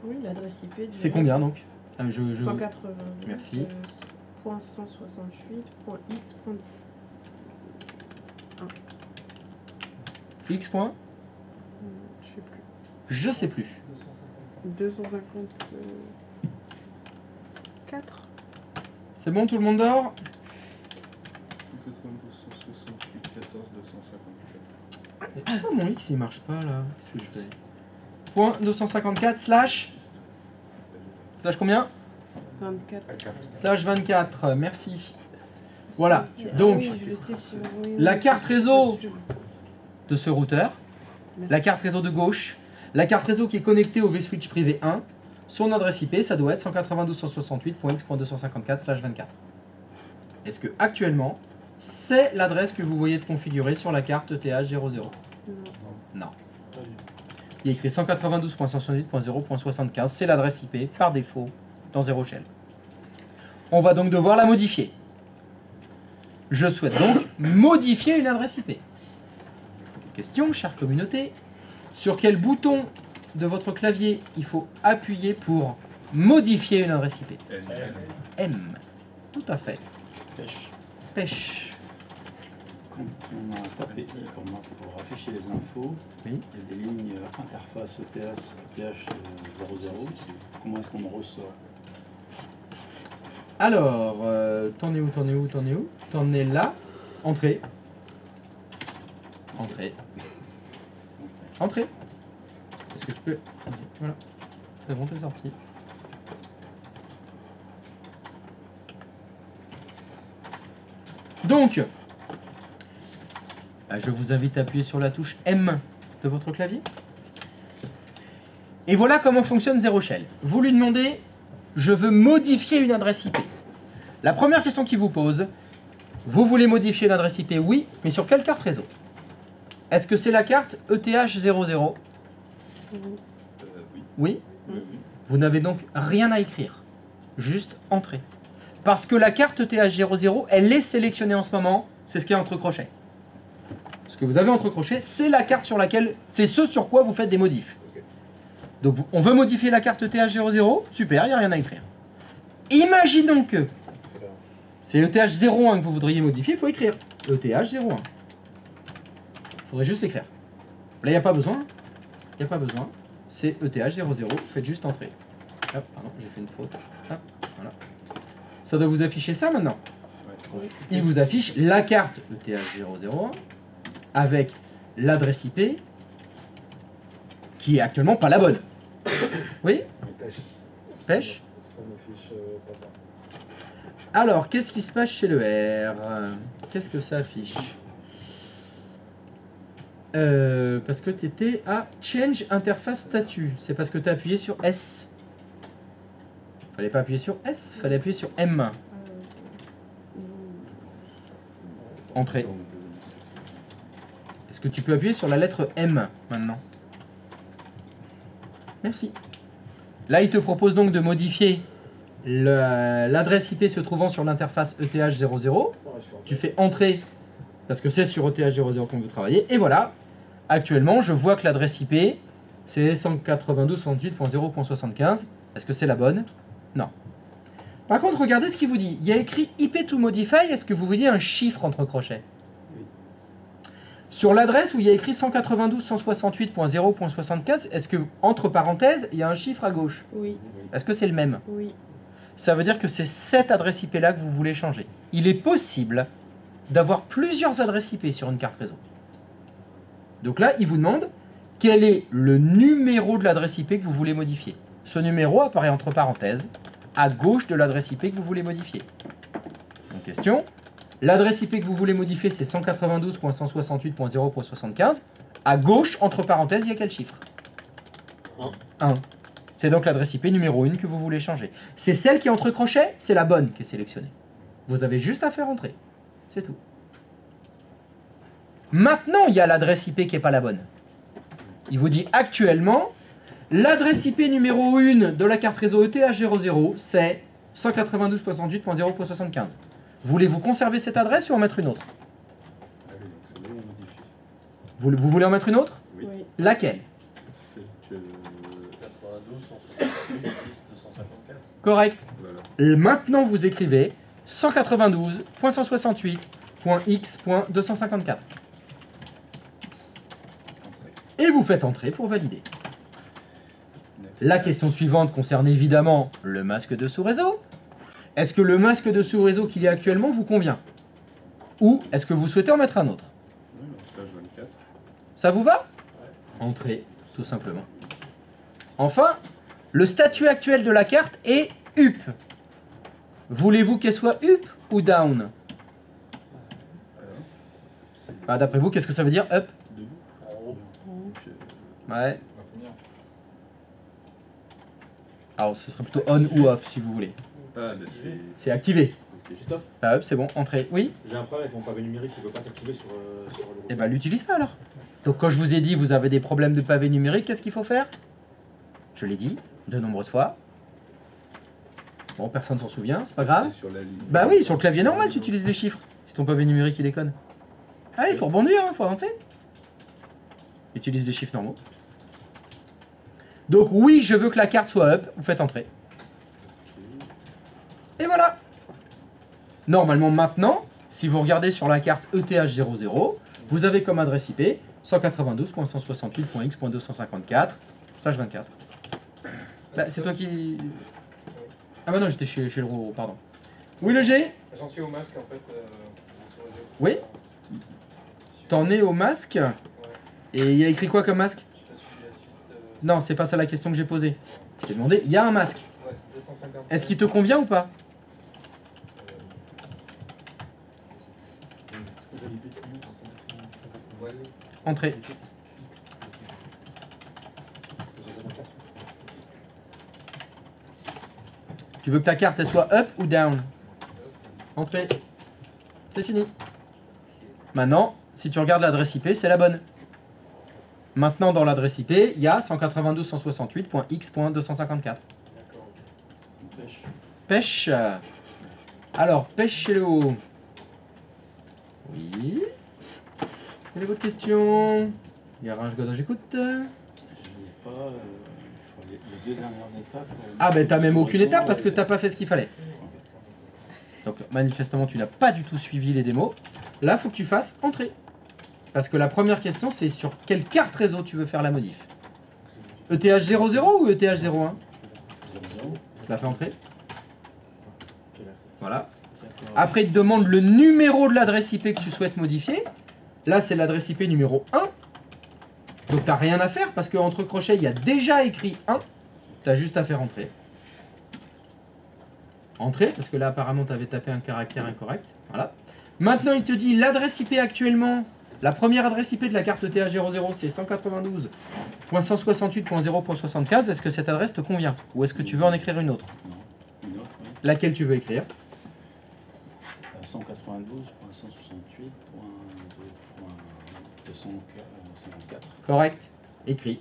Oui, l'adresse IP. C'est combien donc? Ah, mais 180. Merci. Point 168. Point X. Point... X point? Je sais plus. Je sais plus. 254. C'est bon, tout le monde dort? 192, 168, 14, 254. Et pourquoi mon X il marche pas là? Qu'est-ce que je fais? Point 254 slash. Slash combien? 24. Slash 24, merci. Voilà, donc Ah oui, je le sais sur Windows. la carte réseau de ce routeur, la carte réseau de gauche, la carte réseau qui est connectée au vSwitch privé 1, son adresse IP, ça doit être 192.168.x.254/24. Est-ce que actuellement, c'est l'adresse que vous voyez de configurer sur la carte ETH00? Non. Non. Il y a écrit 192.168.0.75, c'est l'adresse IP par défaut dans Zero Shell. On va donc devoir la modifier. Je souhaite donc modifier une adresse IP. Question, chère communauté, sur quel bouton de votre clavier il faut appuyer pour modifier une adresse IP? M. Tout à fait. Pêche. Pêche. Quand on a tapé I pour afficher les infos, Oui. il y a des lignes interface ETH, ETH00. Comment est-ce qu'on en ressort? Alors, t'en es où? T'en es là. Entrée. Entrée. Entrée. Est-ce que je peux... Voilà. C'est bon, t'es sorti. Donc, je vous invite à appuyer sur la touche M de votre clavier. Et voilà comment fonctionne Zero Shell. Vous lui demandez, je veux modifier une adresse IP. La première question qu'il vous pose, vous voulez modifier l'adresse IP? Oui, mais sur quelle carte réseau? Est-ce que c'est la carte ETH00? Oui. Oui. Oui. Vous n'avez donc rien à écrire. Juste entrer. Parce que la carte ETH00, elle est sélectionnée en ce moment, c'est ce qui est entre crochets. Ce que vous avez entre crochets, c'est la carte sur laquelle, c'est ce sur quoi vous faites des modifs. Donc on veut modifier la carte ETH00, super, il n'y a rien à écrire. Imaginons que c'est ETH01 que vous voudriez modifier, il faut écrire ETH01. Il faudrait juste l'écrire. Là, il n'y a pas besoin. Il n'y a pas besoin. C'est ETH00, faites juste entrer. Hop, pardon, j'ai fait une faute. Hop, voilà. Ça doit vous afficher ça maintenant. Ouais. Il vous affiche la carte ETH00 avec l'adresse IP qui est actuellement pas la bonne. Oui? Pêche? Ça n'affiche pas ça. Alors, qu'est-ce qui se passe chez le R? Qu'est-ce que ça affiche? Parce que tu étais à Change Interface Statut. C'est parce que tu as appuyé sur S. Fallait pas appuyer sur S, fallait appuyer sur M. Entrée. Est-ce que tu peux appuyer sur la lettre M maintenant? Merci. Là, il te propose donc de modifier l'adresse IP se trouvant sur l'interface ETH00. Tu fais entrer parce que c'est sur ETH00 qu'on veut travailler. Et voilà, actuellement, je vois que l'adresse IP, c'est 192.168.0.75. Est-ce que c'est la bonne? Non. Par contre, regardez ce qu'il vous dit. Il y a écrit IP to modify. Est-ce que vous voyez un chiffre entre crochets? Oui. Sur l'adresse où il y a écrit 192.168.0.75, est-ce que, entre parenthèses, il y a un chiffre à gauche? Oui, Est-ce que c'est le même? oui. Ça veut dire que c'est cette adresse IP là que vous voulez changer. Il est possible d'avoir plusieurs adresses IP sur une carte réseau. Donc là, il vous demande quel est le numéro de l'adresse IP que vous voulez modifier. Ce numéro apparaît entre parenthèses à gauche de l'adresse IP que vous voulez modifier. Donc question, l'adresse IP que vous voulez modifier c'est 192.168.0.75. À gauche, entre parenthèses, il y a quel chiffre? 1. C'est donc l'adresse IP numéro 1 que vous voulez changer. C'est celle qui est entre crochets, c'est la bonne qui est sélectionnée. Vous avez juste à faire entrer. C'est tout. Maintenant, il y a l'adresse IP qui n'est pas la bonne. Il vous dit actuellement, l'adresse IP numéro 1 de la carte réseau ETH00, c'est 192.168.0.75. Voulez-vous conserver cette adresse ou en mettre une autre? Ah oui, donc c'est bon, on modifie. Vous voulez en mettre une autre? Oui. Oui. Laquelle? C'est 92, 168, 254. Correct. voilà. Maintenant, vous écrivez 192.168.x.254. Et vous faites entrer pour valider. La question suivante concerne évidemment le masque de sous-réseau. Est-ce que le masque de sous-réseau qu'il y a actuellement vous convient? Ou est-ce que vous souhaitez en mettre un autre? Ouais, dans ce cas, je 24. Ça vous va? Entrée, tout simplement. Enfin, le statut actuel de la carte est up. Voulez-vous qu'elle soit up ou down? Bah, d'après vous, qu'est-ce que ça veut dire up? Debout. En haut. Ouais. À combien? Alors, ce serait plutôt on ou off si vous voulez. Ah, bah, c'est. C'est activé. Ok. Christophe, Bah, up, c'est bon, entrée. Oui? j'ai un problème avec mon pavé numérique qui ne veut pas s'activer sur le. Et bah, l'utilise pas alors. Donc, quand je vous ai dit vous avez des problèmes de pavé numérique, qu'est-ce qu'il faut faire? Je l'ai dit de nombreuses fois. Bon, personne s'en souvient, c'est pas grave. C'est sur la ligne. Bah oui, sur le clavier normal, tu utilises les chiffres. Si ton pavé numérique il déconne. Allez, faut rebondir, hein, faut avancer. Utilise les chiffres normaux. Donc oui, je veux que la carte soit up, vous faites entrer. Et voilà. Normalement maintenant, si vous regardez sur la carte ETH00, vous avez comme adresse IP 192.168.x.254/24. Bah, c'est toi qui... Ah bah non, j'étais chez le Roro, pardon. Oui, le G? J'en suis au masque en fait. Sur les autres. Oui. T'en es au masque? Ouais. Et il y a écrit quoi comme masque? J'ai pas suivi la suite. Non, c'est pas ça la question que j'ai posée. Je t'ai demandé, il y a un masque. Ouais, 250. Est-ce qu'il te convient ou pas? Ouais, Entrée. Tu veux que ta carte elle soit up ou down? Entrée. C'est fini. Maintenant, si tu regardes l'adresse IP, c'est la bonne. Maintenant, dans l'adresse IP, il y a 192.168.x.254. d'accord. Pêche. Pêche. Alors, pêche chez le haut. Oui. Quelle est votre question? Garage Godin, j'écoute. Je n'ai pas les deux dernières étapes. Ah ben t'as même aucune étape parce que t'as pas fait ce qu'il fallait. Donc manifestement tu n'as pas du tout suivi les démos. Là faut que tu fasses entrer. Parce que la première question c'est sur quelle carte réseau tu veux faire la modif. ETH00 ou ETH01? Bah fais entrer. Voilà. Après il te demande le numéro de l'adresse IP que tu souhaites modifier. Là c'est l'adresse IP numéro 1. Donc t'as rien à faire parce qu'entre crochets il y a déjà écrit 1. T'as juste à faire entrer. Entrer, parce que là apparemment tu avais tapé un caractère incorrect. Voilà. Maintenant il te dit l'adresse IP actuellement. La première adresse IP de la carte ETH00 c'est 192.168.0.75. Est-ce que cette adresse te convient? Ou est-ce que tu veux en écrire une autre? Non, une autre, oui. Laquelle tu veux écrire? 192.168.254. Correct. Écrit.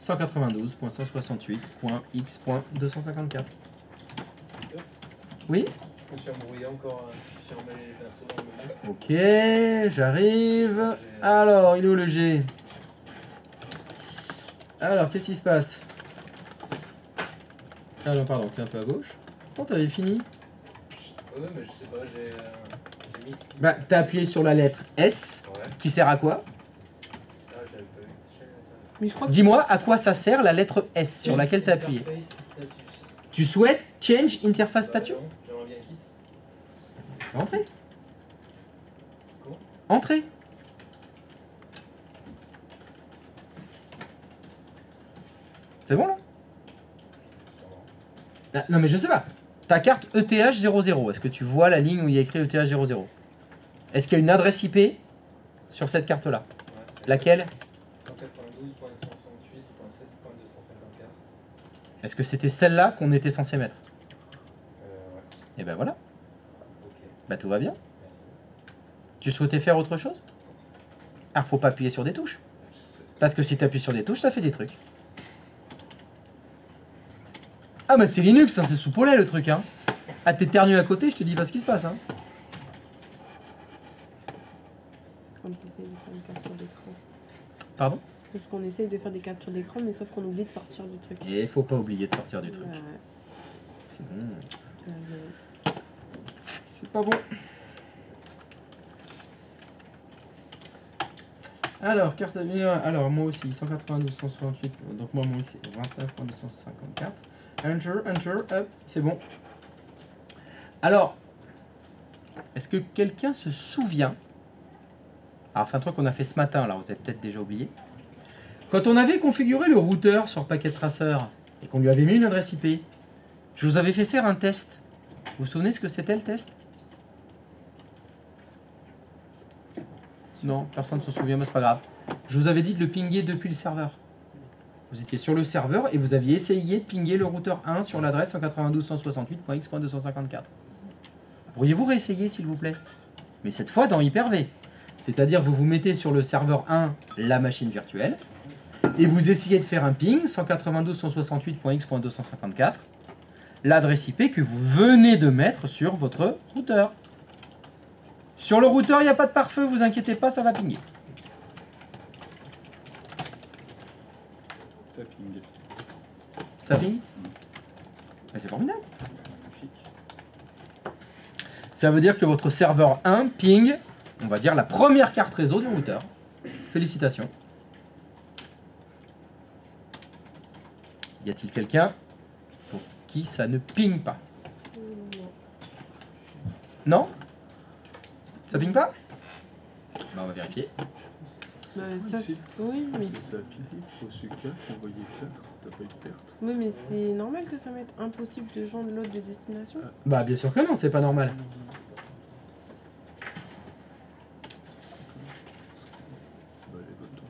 192.168.x.254. Oui? Je me suis embrouillé encore. Je suis emmêlé les pinceaux dans le menu. Ok, j'arrive. Alors, il est où le G? Alors, qu'est-ce qui se passe? Ah non, pardon, t'es un peu à gauche. Oh, t'avais fini. Ouais, mais je sais pas, j'ai mis ce qui. Bah, t'as appuyé sur la lettre S, Ouais. qui sert à quoi? Ah, j'avais pas vu. Mais je crois que Dis-moi à quoi ça sert la lettre S sur laquelle t'as appuyé. Interface status. Tu souhaites change interface statut? Bah non, j'aimerais bien quitte. Entrez. Comment? Entrez. C'est bon là? Ah, non mais je sais pas. Ta carte ETH00, est-ce que tu vois la ligne où il y a écrit ETH00? Est-ce qu'il y a une adresse IP sur cette carte là? Ouais. Laquelle? 192.168.7.254. Est-ce que c'était celle-là qu'on était censé mettre? Ouais. Et ben voilà, Ok. bah tout va bien. Merci. Tu souhaitais faire autre chose? Ah, faut pas appuyer sur des touches. Parce que si tu appuies sur des touches, ça fait des trucs. Ah mais c'est Linux, hein, c'est sous Paulet le truc hein. Ah t'éternues à côté, je te dis pas ce qui se passe hein. c'est quand tu essayes de faire une capture d'écran. Pardon? C'est parce qu'on essaye de faire des captures d'écran, mais sauf qu'on oublie de sortir du truc. Et faut pas oublier de sortir du truc. Ouais, Sinon, ouais. c'est pas bon. Alors, carte alors moi aussi, 192, 168, donc moi mon X c'est 29.254. Enter, hop, c'est bon. Alors, est-ce que quelqu'un se souvient? Alors c'est un truc qu'on a fait ce matin, alors vous avez peut-être déjà oublié. Quand on avait configuré le routeur sur Packet Tracer et qu'on lui avait mis une adresse IP, je vous avais fait faire un test. Vous vous souvenez ce que c'était le test? Non, personne ne se souvient, mais c'est pas grave. Je vous avais dit de le pinguer depuis le serveur. Vous étiez sur le serveur et vous aviez essayé de pinguer le routeur 1 sur l'adresse 192.168.x.254. Pourriez-vous réessayer s'il vous plaît? Mais cette fois dans Hyper-V. C'est-à-dire vous vous mettez sur le serveur 1 la machine virtuelle et vous essayez de faire un ping 192.168.x.254, l'adresse IP que vous venez de mettre sur votre routeur. Sur le routeur, il n'y a pas de pare-feu, vous inquiétez pas, ça va pinguer. Ça ping. Ça ping? Mais c'est formidable. Magnifique. Ça veut dire que votre serveur 1 ping, on va dire, la première carte réseau du routeur. Félicitations. Y a-t-il quelqu'un pour qui ça ne ping pas? Non? Ça ping pas? Bah, on va vérifier. Bah, ça, Si. oui, mais Ça a pingé, reçu 4, envoyé 4, t'as pas eu de perte. oui, mais c'est normal que ça mette impossible de joindre l'autre de destination. Bah, bien sûr que non, c'est pas normal. Bah, les boutons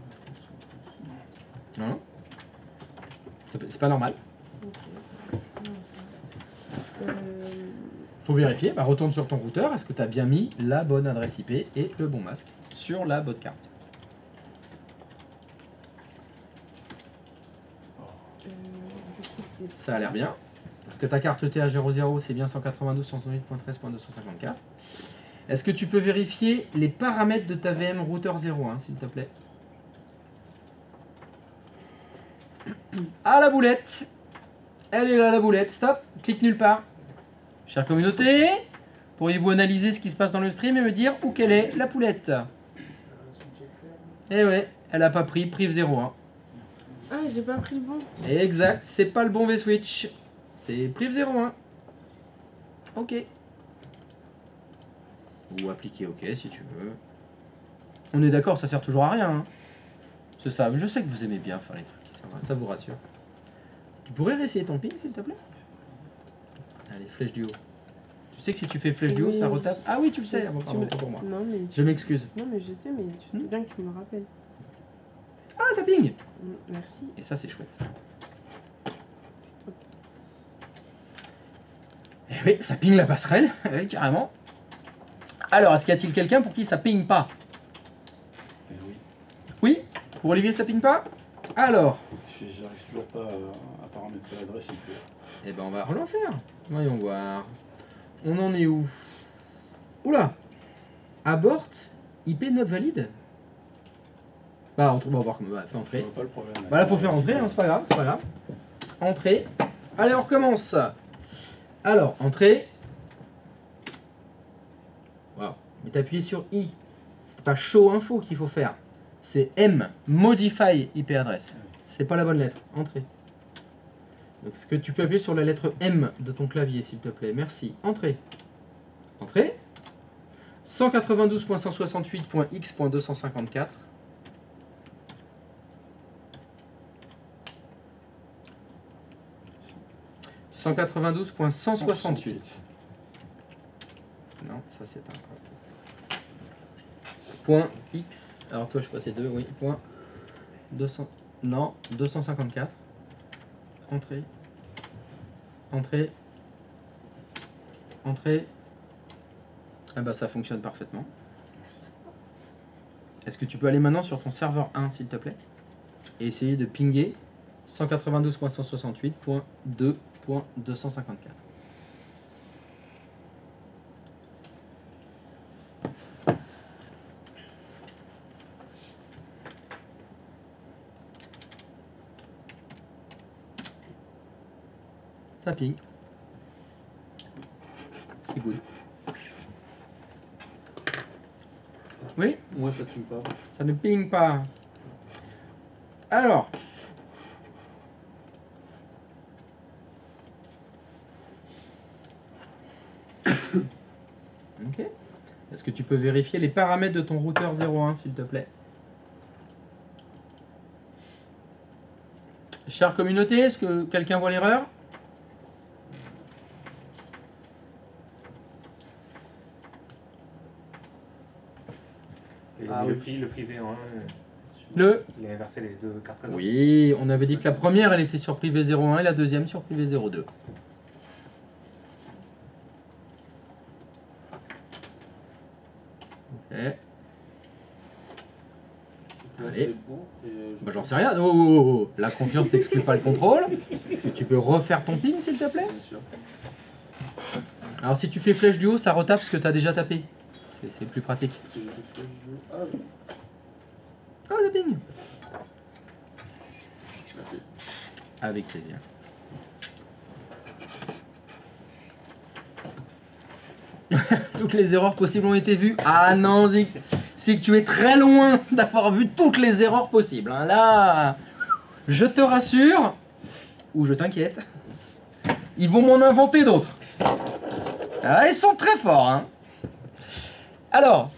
sont Non? C'est pas normal. Ok. Euh, Faut vérifier. Bah, retourne sur ton routeur. Est-ce que tu as bien mis la bonne adresse IP et le bon masque sur la bonne carte? du coup, c'est Ça a l'air bien. Parce que ta carte TA00, c'est bien 192.168.13.254. Est-ce que tu peux vérifier les paramètres de ta VM routeur 01, s'il te plaît? Ah, la boulette! Elle est là, la boulette. Stop! Clique nulle part. Chère communauté, pourriez-vous analyser ce qui se passe dans le stream et me dire où qu'elle est, la poulette? Eh ouais, elle a pas pris priv 01. Ah, j'ai pas pris le bon. Exact, c'est pas le bon V-Switch. C'est priv 01. Ok. Ou appliquer OK si tu veux. On est d'accord, ça sert toujours à rien. Hein. C'est ça, je sais que vous aimez bien faire les trucs. Ça vous rassure. Tu pourrais réessayer ton ping s'il te plaît? Allez, flèche du haut. Tu sais que si tu fais flèche du haut, Oui. ça retape. Ah oui, tu le sais, Tu pardon, me- pas pour moi. Non, mais Je m'excuse. non, mais je sais, mais tu sais bien que tu me rappelles. Ah, ça ping! Merci. Et ça, c'est chouette. Eh oui, ça ping la passerelle, oui, carrément. Alors, est-ce qu'il y a-t-il quelqu'un pour qui ça ping pas? Eh oui. Oui? Pour Olivier, ça ping pas? Alors, J'arrive toujours pas à paramétrer l'adresse IP. eh ben on va le faire. Voyons voir. On en est où? Oula! Abort IP not valide? Bah, on va voir comment. Bah, fais Je entrer. vois pas le problème. Bah là, faut faire entrer, hein, c'est pas grave, c'est pas grave. Entrée. Allez, on recommence. Alors, entrée. Waouh. Mais t'as appuyé sur I. C'est pas show info qu'il faut faire. C'est M, modify IP address. C'est pas la bonne lettre. Entrée. Donc, est-ce que tu peux appuyer sur la lettre M de ton clavier, s'il te plaît? Merci. Entrée. Entrée. 192.168.x.254. « 192.168. » Non, ça c'est un... Point X. Alors toi je passais 2, oui. Point 200... Non, 254. Entrée. Entrée. Entrée. Ah bah ça fonctionne parfaitement. Est-ce que tu peux aller maintenant sur ton serveur 1 s'il te plaît? Et essayer de pinguer 192.168.2.254. Ça ping. C'est good. Oui, Moi, ça ping pas. ça ne ping pas. Alors. Ok. Est-ce que tu peux vérifier les paramètres de ton routeur 01, s'il te plaît? Chère communauté, est-ce que quelqu'un voit l'erreur? Et Ah, le oui. prix, le privé en 1, il a inversé les deux cartes réseau. Oui, on avait dit que la première, elle était sur privé 01 et la deuxième sur privé 02. Ok. Là, Allez. c'est bon. Et Bah, j'en sais rien. Oh, oh, oh, oh. La confiance n'exclut pas le contrôle. Est-ce que tu peux refaire ton ping, s'il te plaît? Bien sûr. Alors, si tu fais flèche du haut, ça retape ce que tu as déjà tapé. C'est plus pratique. Si j'ai fait le jeu. Ah oui. Ah, le ping. Merci. Avec plaisir. Toutes les erreurs possibles ont été vues. Ah non, Zik, c'est que tu es très loin d'avoir vu toutes les erreurs possibles. Hein. Là, je te rassure, ou je t'inquiète, ils vont m'en inventer d'autres. Ah, ils sont très forts. Hein. Alors,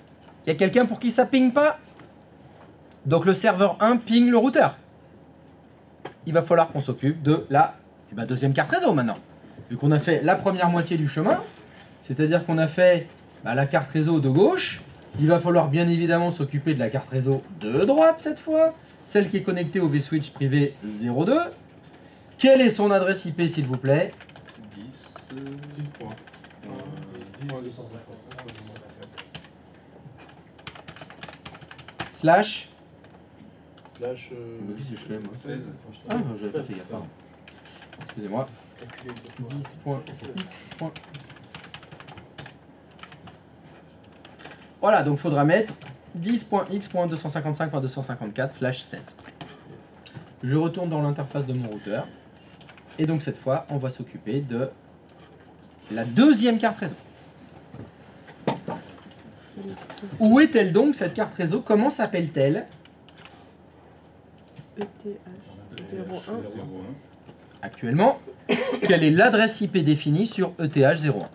il y a quelqu'un pour qui ça ping pas? Donc le serveur 1 ping le routeur. Il va falloir qu'on s'occupe de la deuxième carte réseau maintenant. Vu qu'on a fait la première moitié du chemin, c'est-à-dire qu'on a fait la carte réseau de gauche, il va falloir bien évidemment s'occuper de la carte réseau de droite cette fois, celle qui est connectée au vSwitch privé 02. Quelle est son adresse IP s'il vous plaît? 10 points. 10.250. Slash. Slash. Qu'est-ce que je fais, moi 16. Ah, je l'ai pas fait gaffe, pardon. Excusez-moi. Calculé 10.x. Voilà, donc il faudra mettre 10.x.255.254/16. Je retourne dans l'interface de mon routeur. Et donc cette fois, on va s'occuper de la deuxième carte réseau. Où est-elle donc cette carte réseau? Comment s'appelle-t-elle? ETH 01. 01. Actuellement, quelle est l'adresse IP définie sur ETH 01? C'est rien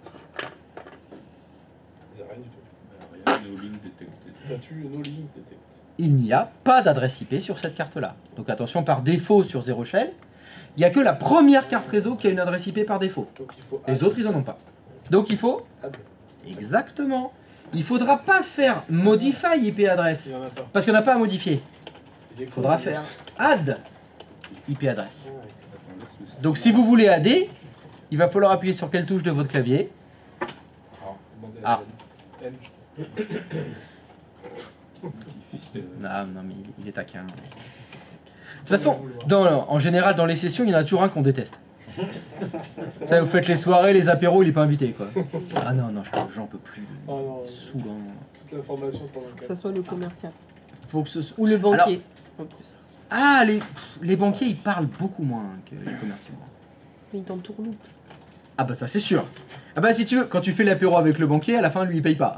du tout. Rien, no link detected. Statut no link detect. Il n'y a pas d'adresse IP sur cette carte-là. Donc attention, par défaut sur Zero Shell, il n'y a que la première carte réseau qui a une adresse IP par défaut. Donc il faut. Les autres, ils en ont pas. Donc il faut... Add. Exactement. Il faudra pas faire modify IP adresse. Il n'y en a pas. Parce qu'il n'y en a pas à modifier. Il Il faudra faire add IP adresse. Attends, laisse-le style. Donc si vous voulez adder, il va falloir appuyer sur quelle touche de votre clavier? Ah. N. Non, non, mais il est taquin. De toute façon, en général, dans les sessions, il y en a toujours un qu'on déteste. Ça, vous faites les soirées, les apéros, il est pas invité, quoi. Ah non, non, j'en peux plus. Ah non, Saoulant. toute l'information pendant Que ça soit le commercial. Faut que ce... Ou le banquier, en plus. Ah, les banquiers, ils parlent beaucoup moins que les commerciaux. Mais il t'entourloupe. Ah bah ça, c'est sûr. Ah bah si tu veux, quand tu fais l'apéro avec le banquier, à la fin, lui, il paye pas.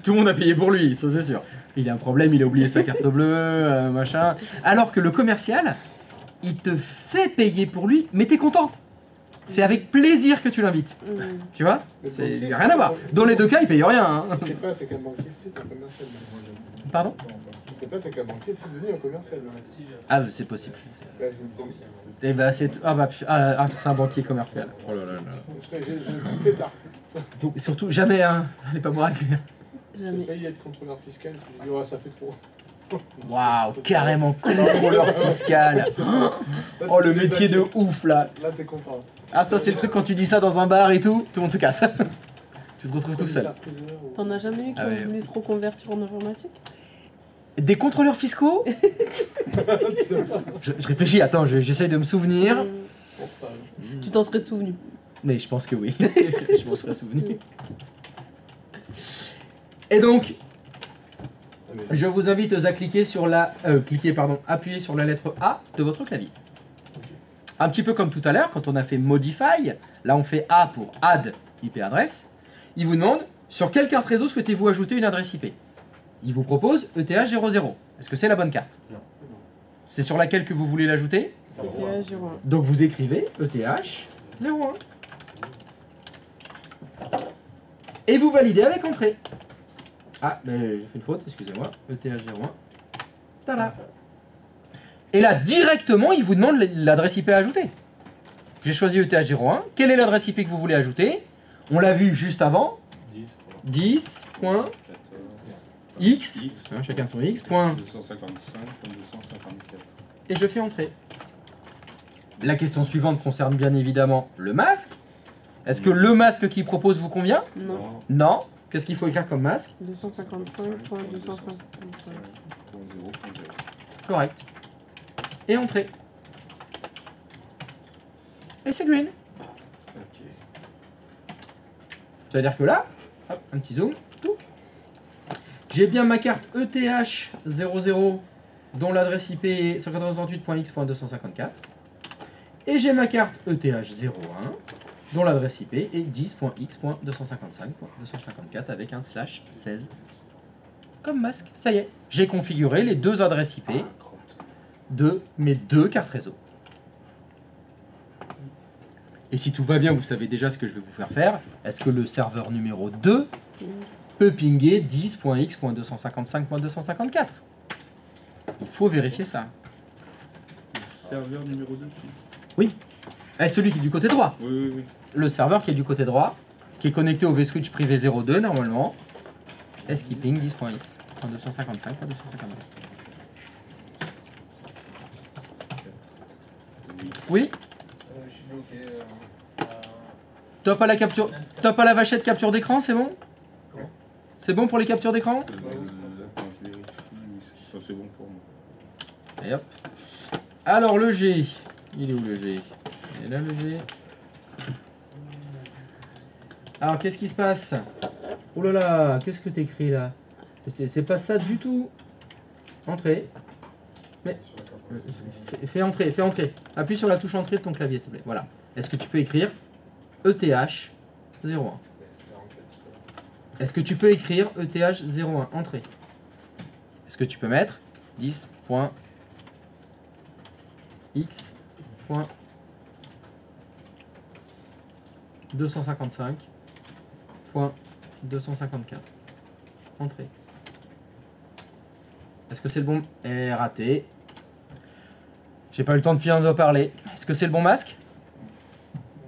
Tout le monde a payé pour lui, ça c'est sûr. Il a un problème, il a oublié sa carte bleue, machin. Alors que le commercial, il te fait payer pour lui, mais t'es content. C'est avec plaisir que tu l'invites. Tu vois? Mais C'est banquier, rien à voir. Dans les deux cas, il paye rien. Hein. Je sais pas, c'est quel banquier c'est un commercial. Pardon? Je sais pas, c'est quel banquier c'est devenu un commercial. Ah, c'est possible. Ouais, je sais. Et bah c'est c'est un banquier commercial. Oh là là là. J'ai tout pétard. Donc, surtout jamais, hein. Allez pas boire avec lui. J'ai Jamais. failli être contrôleur fiscal, puis j'ai dit, ouais, ça fait trop. Waouh, carrément contrôleur fiscal. Oh le métier de ouf là. Là, t'es content. Ah ça c'est le truc quand tu dis ça dans un bar et tout le monde se casse. Tu te retrouves tout seul. Commissaire-priseur ou- T'en as jamais eu qui Ah ouais. ont voulu se reconvertir en informatique? Des contrôleurs fiscaux? Je réfléchis, attends, j'essaye de me souvenir. Je pense pas. Tu t'en serais souvenu. Mais je pense que oui. Je m'en serais souvenu. Et donc, Ah, mais- je vous invite à cliquer sur appuyer sur la lettre A de votre clavier. Un petit peu comme tout à l'heure, quand on a fait Modify, là on fait A pour Add IP adresse. Il vous demande sur quelle carte réseau souhaitez-vous ajouter une adresse IP. il vous propose ETH00. Est-ce que c'est la bonne carte? Non. C'est sur laquelle que vous voulez l'ajouter? ETH 01. Donc vous écrivez ETH01. Et vous validez avec entrée. Ah, mais j'ai fait une faute, excusez-moi. ETH01. Tada. Et là, directement, il vous demande l'adresse IP à ajouter. J'ai choisi ETH01. Quelle est l'adresse IP que vous voulez ajouter? On l'a vu juste avant. 10, quoi. 10.x, hein, chacun son x, point, 255.254. et je fais entrer. La question suivante concerne bien évidemment le masque. Est-ce que le masque qu'il propose vous convient? Non. Non. Qu'est-ce qu'il faut écrire comme masque? 255.255. Correct. Et entrer. Et c'est green. Ok. C'est-à-dire que là, hop, un petit zoom, touc. J'ai bien ma carte ETH00 dont l'adresse IP est 198.x.254. Et j'ai ma carte ETH01 dont l'adresse IP est 10.x.255.254 avec un /16 comme masque. Ça y est, j'ai configuré les deux adresses IP de mes deux cartes réseau. Et si tout va bien, vous savez déjà ce que je vais vous faire faire. Est-ce que le serveur numéro 2 peut pinguer 10.x.255.254? Il faut vérifier ça. Le serveur numéro 2. Oui. Eh, celui qui est du côté droit. Oui, oui, oui. Le serveur qui est du côté droit, qui est connecté au vSwitch privé 02 normalement. Est-ce qu'il ping 10.x.255.254? Oui. Je suis bloqué. Top à la capture. Top à la vachette capture d'écran, c'est bon? Comment? C'est bon pour les captures d'écran? Attends, je vérifie. Ça, c'est bon pour moi. Et hop. Alors le G. Il est où le G? Il est là le G. Alors qu'est-ce qui se passe? Oh là là, qu'est-ce que t'écris là? C'est pas ça du tout. Entrée. Mais fais entrer, fais entrer. Appuie sur la touche entrée de ton clavier s'il te plaît. Voilà. Est-ce que tu peux écrire ETH01? Est-ce que tu peux écrire ETH01 entrée? Est-ce que tu peux mettre 10.x.255.254 entrée? Est-ce que c'est le bon? Raté. J'ai pas eu le temps de finir de parler. Est-ce que c'est le bon masque?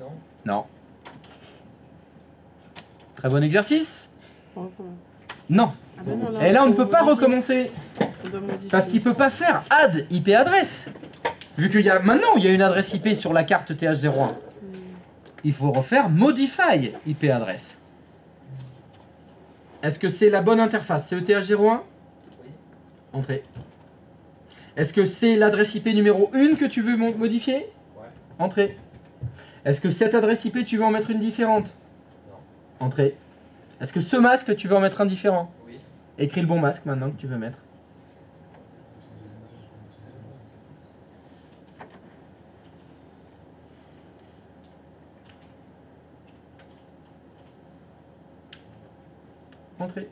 Non. Non. Très bon exercice. On recommence. Non. Ah ben non, Et là, on ne faut peut pas modifier. recommencer. On doit modifier. Parce qu'il peut pas faire add IP adresse. Vu qu'il y a maintenant, il y a une adresse IP sur la carte TH01. Il faut refaire modify IP adresse. Est-ce que c'est la bonne interface? C'est ETH01? Oui. Entrée. Est-ce que c'est l'adresse IP numéro 1 que tu veux modifier? Ouais. Entrée. Est-ce que cette adresse IP, tu veux en mettre une différente? Non. Entrée. Est-ce que ce masque, tu veux en mettre un différent? Oui. Écris le bon masque maintenant que tu veux mettre. Entrée.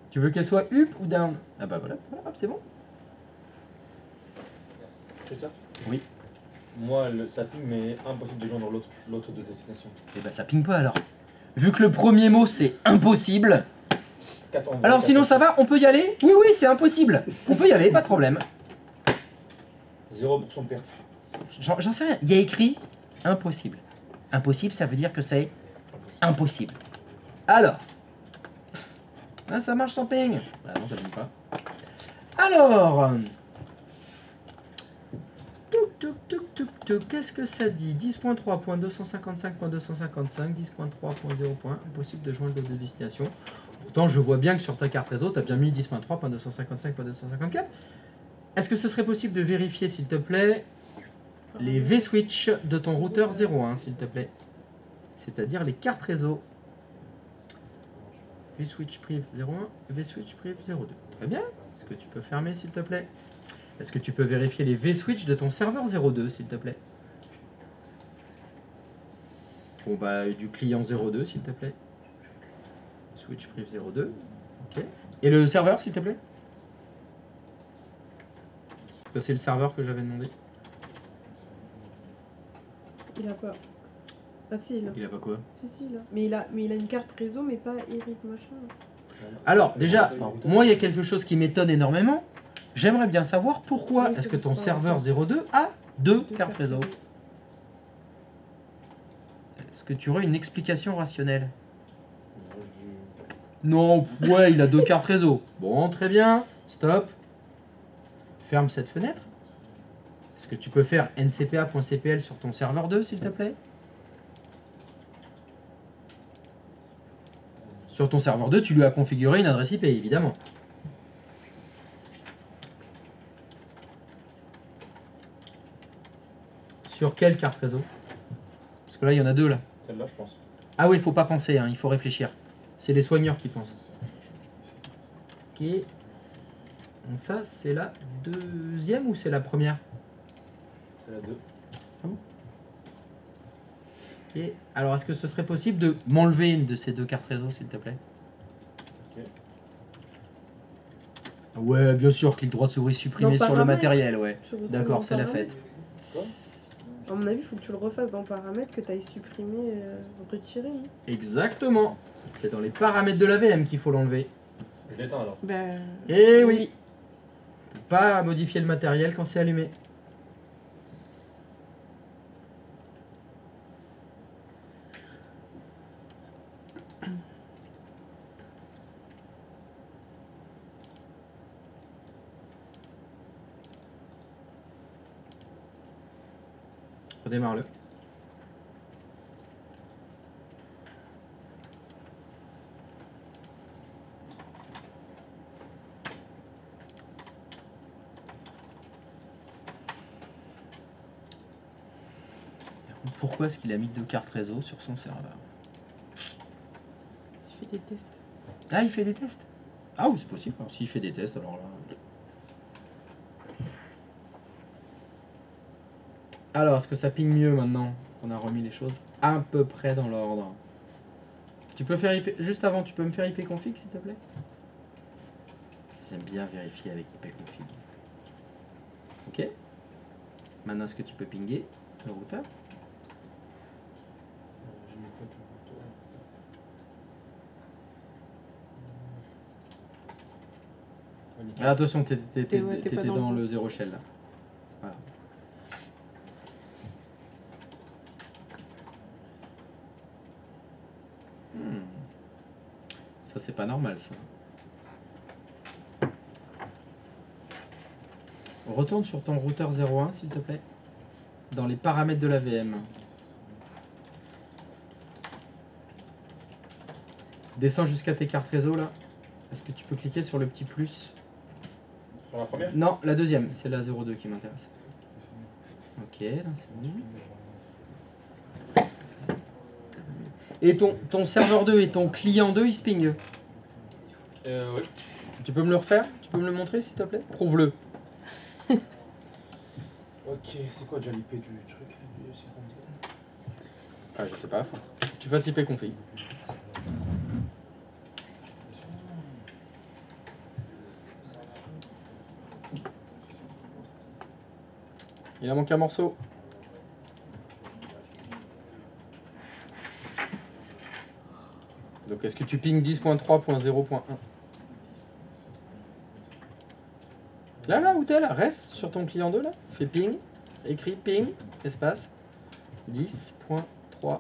Tu veux qu'elle soit up ou down? Ah bah voilà, voilà, hop, c'est bon. Merci. Christophe? Oui. Moi, ça ping, mais impossible de joindre l'autre de destination. Et bah ça ping pas alors. Vu que le premier mot c'est impossible. Alors sinon ça va, on peut y aller? Oui oui c'est impossible. On peut y aller, pas de problème. 0% de perte. J'en sais rien, il y a écrit impossible. Impossible ça veut dire que c'est impossible. Alors. Ah ça marche sans ping. Ah non ça ping pas. Alors. Qu'est-ce que ça dit? 10.3.255.255, 10.3.0. Impossible de joindre l'autre de destination. Pourtant, je vois bien que sur ta carte réseau, tu as bien mis 10.3.255.254. Est-ce que ce serait possible de vérifier, s'il te plaît, les vSwitch de ton routeur 01, s'il te plaît? C'est-à-dire les cartes réseau. vSwitch priv 01, vSwitch priv 02. Très bien. Est-ce que tu peux fermer, s'il te plaît? Est-ce que tu peux vérifier les vSwitch de ton serveur 02, s'il te plaît? Bon bah du client 02, s'il te plaît. Switch priv 02. Ok. Et le serveur, s'il te plaît? Parce que c'est le serveur que j'avais demandé. Il a pas. Ah si, il a. Il a pas quoi? Si, il a. Mais il a une carte réseau, mais pas Eric machin. Alors, déjà, moi, il y a quelque chose qui m'étonne énormément. J'aimerais bien savoir pourquoi Oui, est-ce c'est que ton juste pas serveur 02 a deux cartes réseau. Est-ce que tu aurais une explication rationnelle? Non, ouais, il a deux cartes réseau. Bon, très bien. Stop. Ferme cette fenêtre. Est-ce que tu peux faire ncpa.cpl sur ton serveur 2, s'il te plaît? Sur ton serveur 2, tu lui as configuré une adresse IP, évidemment. Sur quelle carte réseau? Parce que là, il y en a deux, là. Celle-là, je pense. Ah oui, il faut pas penser, hein, il faut réfléchir. C'est les soigneurs qui pensent. Ok. Donc ça, c'est la deuxième ou c'est la première? C'est la 2. Ok. Alors, est-ce que ce serait possible de m'enlever une de ces deux cartes réseau, s'il te plaît? Ok. Ouais, bien sûr, clic droit de souris supprimé Dans sur le paramètres. matériel, ouais. Tu retournes D'accord, dans c'est la paramètres. fête. À mon avis, il faut que tu le refasses dans paramètres, que tu ailles supprimer, retirer. Non Exactement. C'est dans les paramètres de la VM qu'il faut l'enlever. Je l'éteins alors. Ben. Eh oui. On peut pas modifier le matériel quand c'est allumé. Redémarre-le. Pourquoi est-ce qu'il a mis deux cartes réseau sur son serveur? Il fait des tests. Ah, il fait des tests? Ah oui, c'est possible. Alors, s'il fait des tests, alors là... Alors, est-ce que ça ping mieux maintenant qu'on a remis les choses à peu près dans l'ordre? Tu peux faire IP... Juste avant, tu peux me faire IP config, s'il te plaît? J'aime bien vérifier avec IP config. Ok. Maintenant, est-ce que tu peux pinguer le routeur? J'ai mis quoi de routeur? Ah, attention, t'étais Ouais, t'es pas dans dans le- le zéro shell là. C'est pas grave. Ça, c'est pas normal, ça. Retourne sur ton routeur 01, s'il te plaît. Dans les paramètres de la VM. Descends jusqu'à tes cartes réseau, là. Est-ce que tu peux cliquer sur le petit plus? Sur la première? Non, la deuxième, c'est la 02 qui m'intéresse. Ok, là c'est bon. Et ton serveur 2 et ton client 2, ils se pingent. Oui. Tu peux me le refaire? Tu peux me le montrer, s'il te plaît? Prouve-le. Ok, c'est quoi déjà l'IP du truc du système? Ah, je sais pas. Faut que tu fasses IP config. Il a manqué un morceau. Donc est-ce que tu ping 10.3.0.1? Là, où t'es là? Reste sur ton client 2 là. Fais ping. Écris ping. Espace. 10.3.0.1.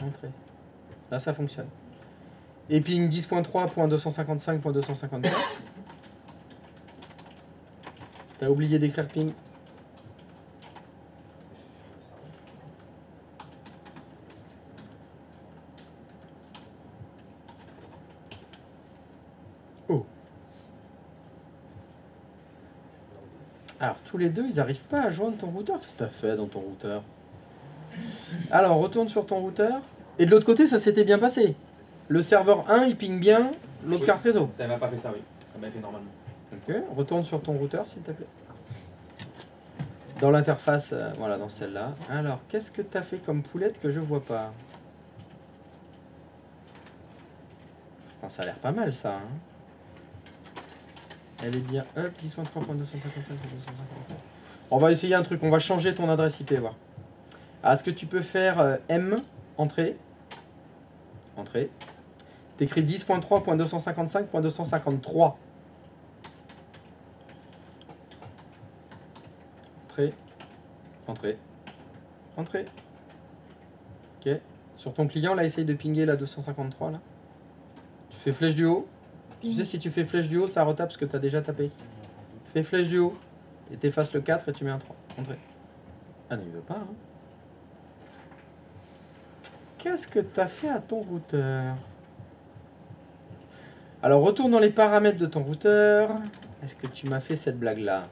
Entrée. Là ça fonctionne. Et ping 10.3.255.254. T'as oublié d'écrire ping. Oh. Alors tous les deux ils arrivent pas à joindre ton routeur. Qu'est-ce que t'as fait dans ton routeur? Alors retourne sur ton routeur. Et de l'autre côté ça s'était bien passé. Le serveur 1 il ping bien l'autre Oui. carte réseau. Ça m'a pas fait ça, oui. Ça m'a fait normalement. Ok, retourne sur ton routeur s'il te plaît. Dans l'interface, voilà, dans celle-là. Alors, qu'est-ce que tu as fait comme poulette que je vois pas? Enfin, ça a l'air pas mal ça. Hein. Elle est bien. Hop, 10.3.255. On va essayer un truc. On va changer ton adresse IP. Voir. Est-ce que tu peux faire M, entrée. Entrée. T'écris 10.3.255.253. Entrée. Entrée. Entrée. Ok. Sur ton client, là, essaye de pinguer la 253, là. Tu fais flèche du haut. Tu sais, si tu fais flèche du haut, ça retape ce que tu as déjà tapé. Fais flèche du haut. Et t'effaces le 4 et tu mets un 3. Entrée. Ah non, il veut pas, hein. Qu'est-ce que tu as fait à ton routeur? Alors, retourne dans les paramètres de ton routeur. Est-ce que tu m'as fait cette blague-là?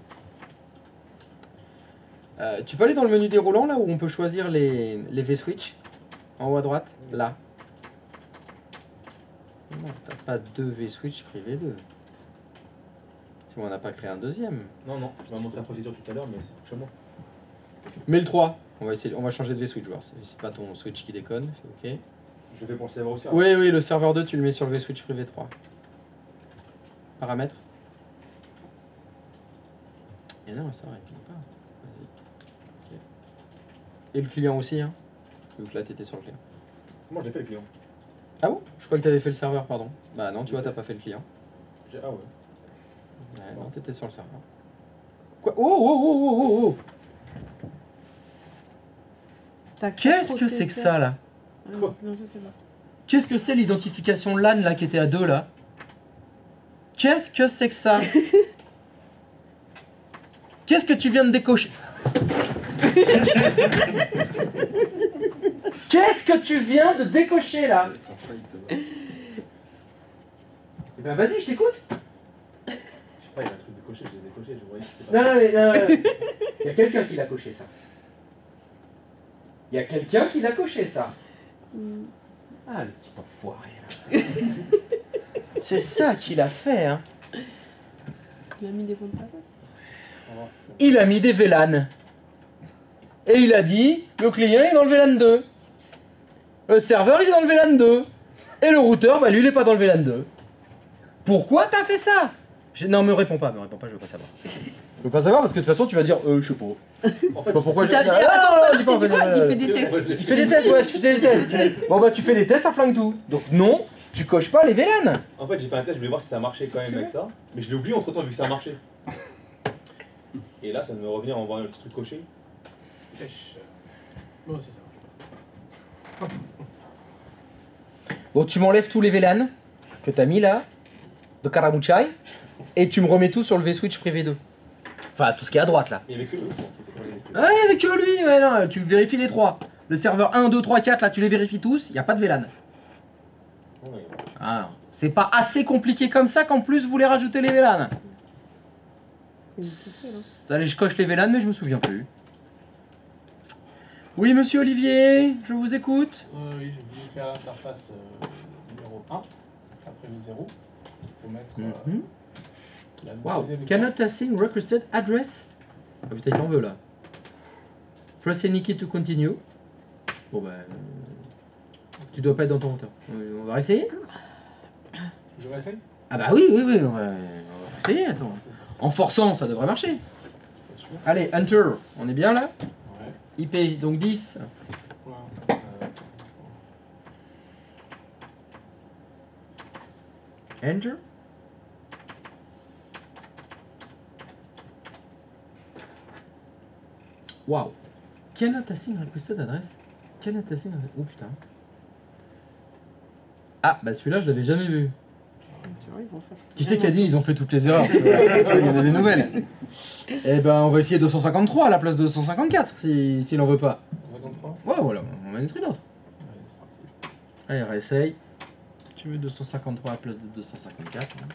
Tu peux aller dans le menu déroulant, là, où on peut choisir les V-switch. En haut à droite, là. Non, t'as pas deux V-switch privé 2. Si on n'a pas créé un deuxième. Non, non, je vais montrer la procédure tout à l'heure, mais c'est chez moi. Mais le 3, on va essayer, on va changer de V-switch, voir. C'est pas ton switch qui déconne, ok. Je vais pour le serveur aussi. Oui, oui, le serveur 2, tu le mets sur le V-switch privé 3. Paramètres. Et non, ça répond pas. Vas-y. Ok. Et le client aussi, hein. Donc là, t'étais sur le client. Moi, je l'ai fait le client. Ah bon? Je crois que t'avais fait le serveur, pardon. Bah non, tu vois, t'as pas fait le client. Ah ouais. Ouais, non, t'étais sur le serveur. Quoi? Oh, oh, oh, oh, oh, oh! Qu'est-ce que c'est que ça, là? Quoi? Non, je sais pas. Qu'est-ce que c'est l'identification LAN, là, qui était à 2, là? Qu'est-ce que c'est que ça? Qu'est-ce que tu viens de décocher? Qu'est-ce que tu viens de décocher, là? Eh ben, vas-y, je t'écoute. Je sais pas, il y a un truc de coché, je l'ai décoché, je voyais que c'était Non, non, mais non, non. Il y a quelqu'un qui l'a coché, ça. Il y a quelqu'un qui l'a coché, ça. Ah, le petit enfoiré, là. C'est ça qu'il a fait, hein. Il a mis des bons passages. Il a mis des VLAN. Et il a dit, le client est dans le VLAN 2. Le serveur, il est dans le VLAN 2. Et le routeur, bah lui, il est pas dans le VLAN 2. Pourquoi t'as fait ça? Non, me réponds pas, je veux pas savoir. Je veux pas savoir parce que de toute façon, tu vas dire, je sais pas. En fait, Pourquoi Il fait des tests. Il fait des tests, ouais, tu fais des tests. Bon, bah, tu fais des tests, ça flingue tout. Donc, non, tu coches pas les VLAN. En fait, j'ai fait un test, je voulais voir si ça marchait quand même avec ça. Mais je l'ai oublié entre temps vu que ça a marché. Et là, ça me revient en voyant le petit truc coché. Moi aussi, ça marche. Bon, tu m'enlèves tous les VLAN que t'as mis là, de Karamuchai, et tu me remets tout sur le V-switch privé 2. Enfin, tout ce qui est à droite là. Et avec eux, Ouais, avec lui, ouais, non, tu vérifies les trois. Le serveur 1, 2, 3, 4, là, tu les vérifies tous, il n'y a pas de VLAN. Ah, c'est pas assez compliqué comme ça qu'en plus vous voulez rajouter les VLAN. Allez, je coche les VLAN, mais je me souviens plus. Oui, monsieur Olivier, je vous écoute. Oui, j'ai voulu faire l'interface numéro 1, après le 0. Il faut mettre la Wow, deuxième cannot assign requested address. Ah putain, il en veut là. Press any key to continue. Bon bah... tu dois pas être dans ton routeur. On va réessayer. Je réessaye. Ah bah oui, oui, oui, on va essayer, attends. En forçant, ça devrait marcher. Allez, enter, on est bien là? Ouais. IP, donc 10. Ouais. Enter. Wow. Cannot assign requested address. Cannot assign... Oh putain. Ah, bah celui-là, je l'avais jamais vu. Tu vois, ils vont faire. Qui c'est qui a dit ils ont fait toutes les erreurs? Il y en a des nouvelles. Eh ben, on va essayer 253 à la place de 254, s'il en veut pas. 53. Ouais, voilà, on va en écrire d'autres. Allez, c'est parti. Allez, réessaye. Tu veux 253 à la place de 254. Hein.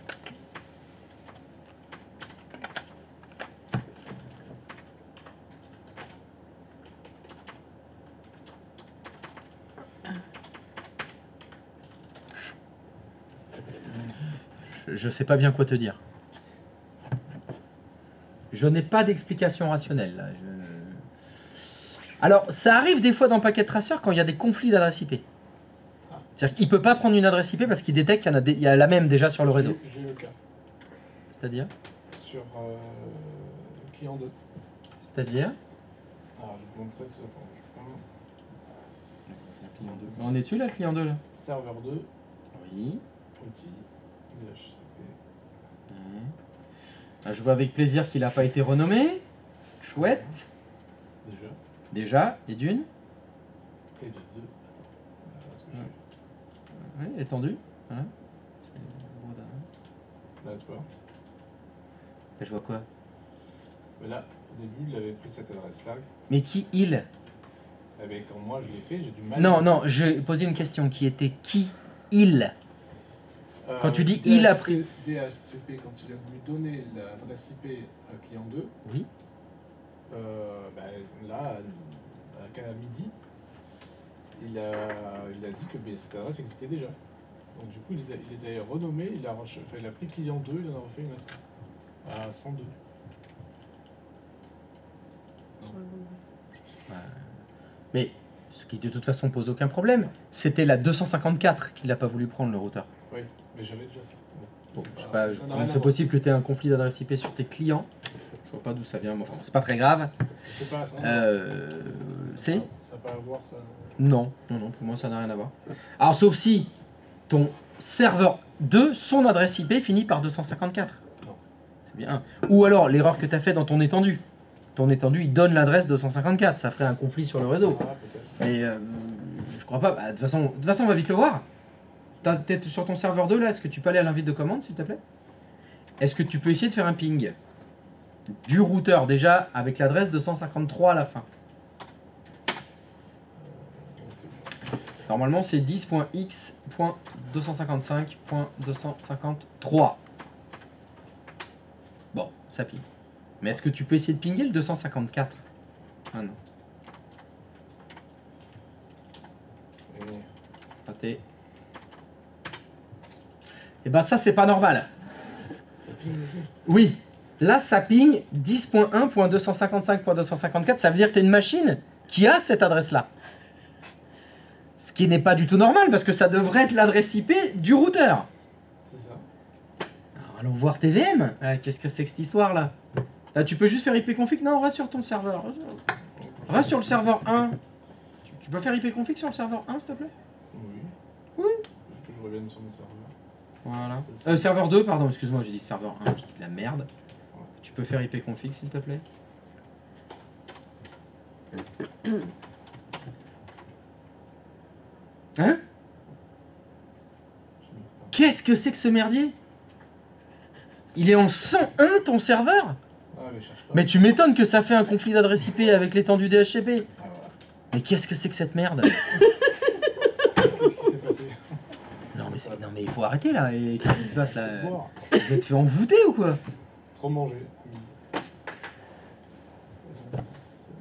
Je sais pas bien quoi te dire. Je n'ai pas d'explication rationnelle. Là. Alors, ça arrive des fois dans Packet Tracer quand il y a des conflits d'adresse IP. C'est-à-dire qu'il peut pas prendre une adresse IP parce qu'il détecte qu'il y en a, il y a la même déjà sur le réseau. J'ai le cas. C'est-à-dire Sur client 2. C'est-à-dire Alors, je vais vous montrer ce. Attends, je prends. Client 2. On est dessus là, client 2 là. Serveur 2, Oui. outil, DHCP. Ah, je vois avec plaisir qu'il n'a pas été renommé. Chouette. Déjà. Déjà, et d'une. Et de 2. Attends. Parce que Oui, étendu. Voilà. là, tu vois. Et je vois quoi? Mais là, au début, il avait pris cette adresse-là. Mais qui il? Eh bien, quand moi je l'ai fait, j'ai du mal. Non, non, j'ai posé une question qui était qui il? Quand tu dis il a pris. DHCP, quand il a voulu donner l'adresse IP à client 2, Oui. Là, à midi, il a dit que cette adresse existait déjà. Donc du coup, il est renommé, il a pris client 2, il en a refait une autre. À 102. Mais ce qui de toute façon pose aucun problème, c'était la 254 qu'il n'a pas voulu prendre le routeur. Oui, mais j'avais déjà ça. Bon, C'est je sais pas- pas, ça n'a comment rien à c'est voir. possible que tu aies un conflit d'adresse IP sur tes clients. Je vois pas d'où ça vient, mais enfin, c'est pas très grave. C'est pas ça. C'est Ça peut avoir ça. Non, non, non, pour moi ça n'a rien à voir. Alors sauf si ton serveur 2, son adresse IP finit par 254. Non. C'est bien. Ou alors l'erreur que tu as fait dans ton étendu. Ton étendu, il donne l'adresse 254, ça ferait un conflit sur le réseau. Ah, peut-être. Mais je crois pas. Bah, de toute façon, on va vite le voir. T'es sur ton serveur 2 là, est-ce que tu peux aller à l'invite de commande s'il te plaît? Est-ce que tu peux essayer de faire un ping du routeur déjà avec l'adresse 253 à la fin? Normalement c'est 10.x.255.253. Bon, ça ping. Mais est-ce que tu peux essayer de pinguer le 254? Ah non. Et Raté. Et bah ça c'est pas normal. Oui. Là ça ping 10.1.255.254. Ça veut dire que tu as une machine qui a cette adresse là. Ce qui n'est pas du tout normal parce que ça devrait être l'adresse IP du routeur. c'est ça. Alors, allons voir TVM. Qu'est-ce que c'est que cette histoire là? Là tu peux juste faire IP config. Non, reste sur ton serveur. Reste sur le serveur 1. Tu peux faire IP config sur le serveur 1 s'il te plaît? Oui. Oui. Que je revienne sur mon serveur. Voilà. Serveur 2, pardon, excuse-moi, j'ai dit serveur 1, j'ai dit de la merde. Tu peux faire IP config s'il te plaît? Hein? Qu'est-ce que c'est que ce merdier? Il est en 101 ton serveur? Ah, mais cherche pas. Mais tu m'étonnes que ça fait un conflit d'adresse IP avec l'étendue DHCP. Ah, voilà. Mais qu'est-ce que c'est que cette merde? Qu'est-ce qui s'est passé? Non mais il faut arrêter là. Et qu'est-ce qui se passe là? Boire. Vous êtes fait envoûter ou quoi? Trop manger.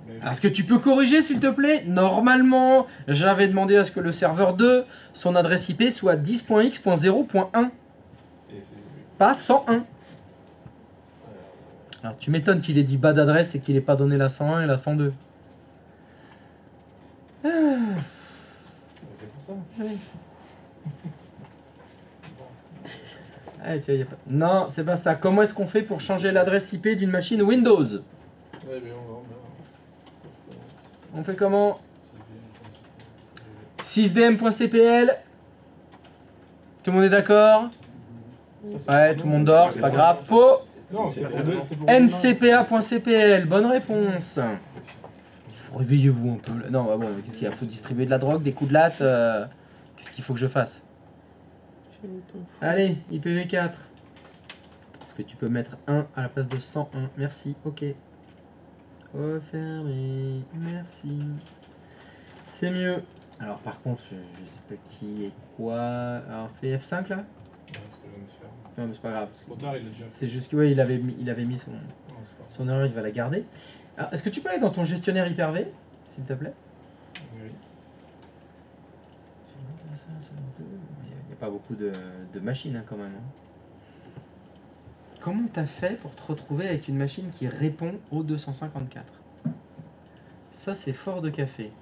Mais- Est-ce que tu peux corriger s'il te plaît? Normalement, j'avais demandé à ce que le serveur 2, son adresse IP soit 10.x.0.1, Et c'est- pas 101. Alors tu m'étonnes qu'il ait dit bas d'adresse et qu'il ait pas donné la 101 et la 102. Ah, C'est pour ça. oui. Ah, tu vois, y a pas... Non, c'est pas ça. Comment est-ce qu'on fait pour changer l'adresse IP d'une machine Windows? Ouais, mais on va. On fait comment? 6dm.cpl. Tout le monde est d'accord? Ouais, tout le monde dort, c'est pas grave. Faux. Non, c'est pour ncpa.cpl, bonne réponse. Réveillez-vous un peu là. Non, bah bon, qu'est-ce qu'il y a? Faut distribuer de la drogue, des coups de latte. Qu'est-ce qu'il faut que je fasse? J'ai mis ton fou. Allez, IPv4. Est-ce que tu peux mettre 1 à la place de 101? Merci, ok. Refermer, merci. C'est mieux. Alors par contre, je sais pas qui est quoi. Alors fais F5 là? Ouais, c'est ce que je viens de faire. Non mais c'est pas grave. Trop tard, il l'a déjà fait. C'est juste que ouais, il avait mis son, Non, c'est pas. son erreur, il va la garder. Alors, est-ce que tu peux aller dans ton gestionnaire Hyper-V, s'il te plaît? Oui. Il n'y a pas beaucoup de machines hein, quand même. hein. Comment t'as fait pour te retrouver avec une machine qui répond au 254? Ça c'est fort de café.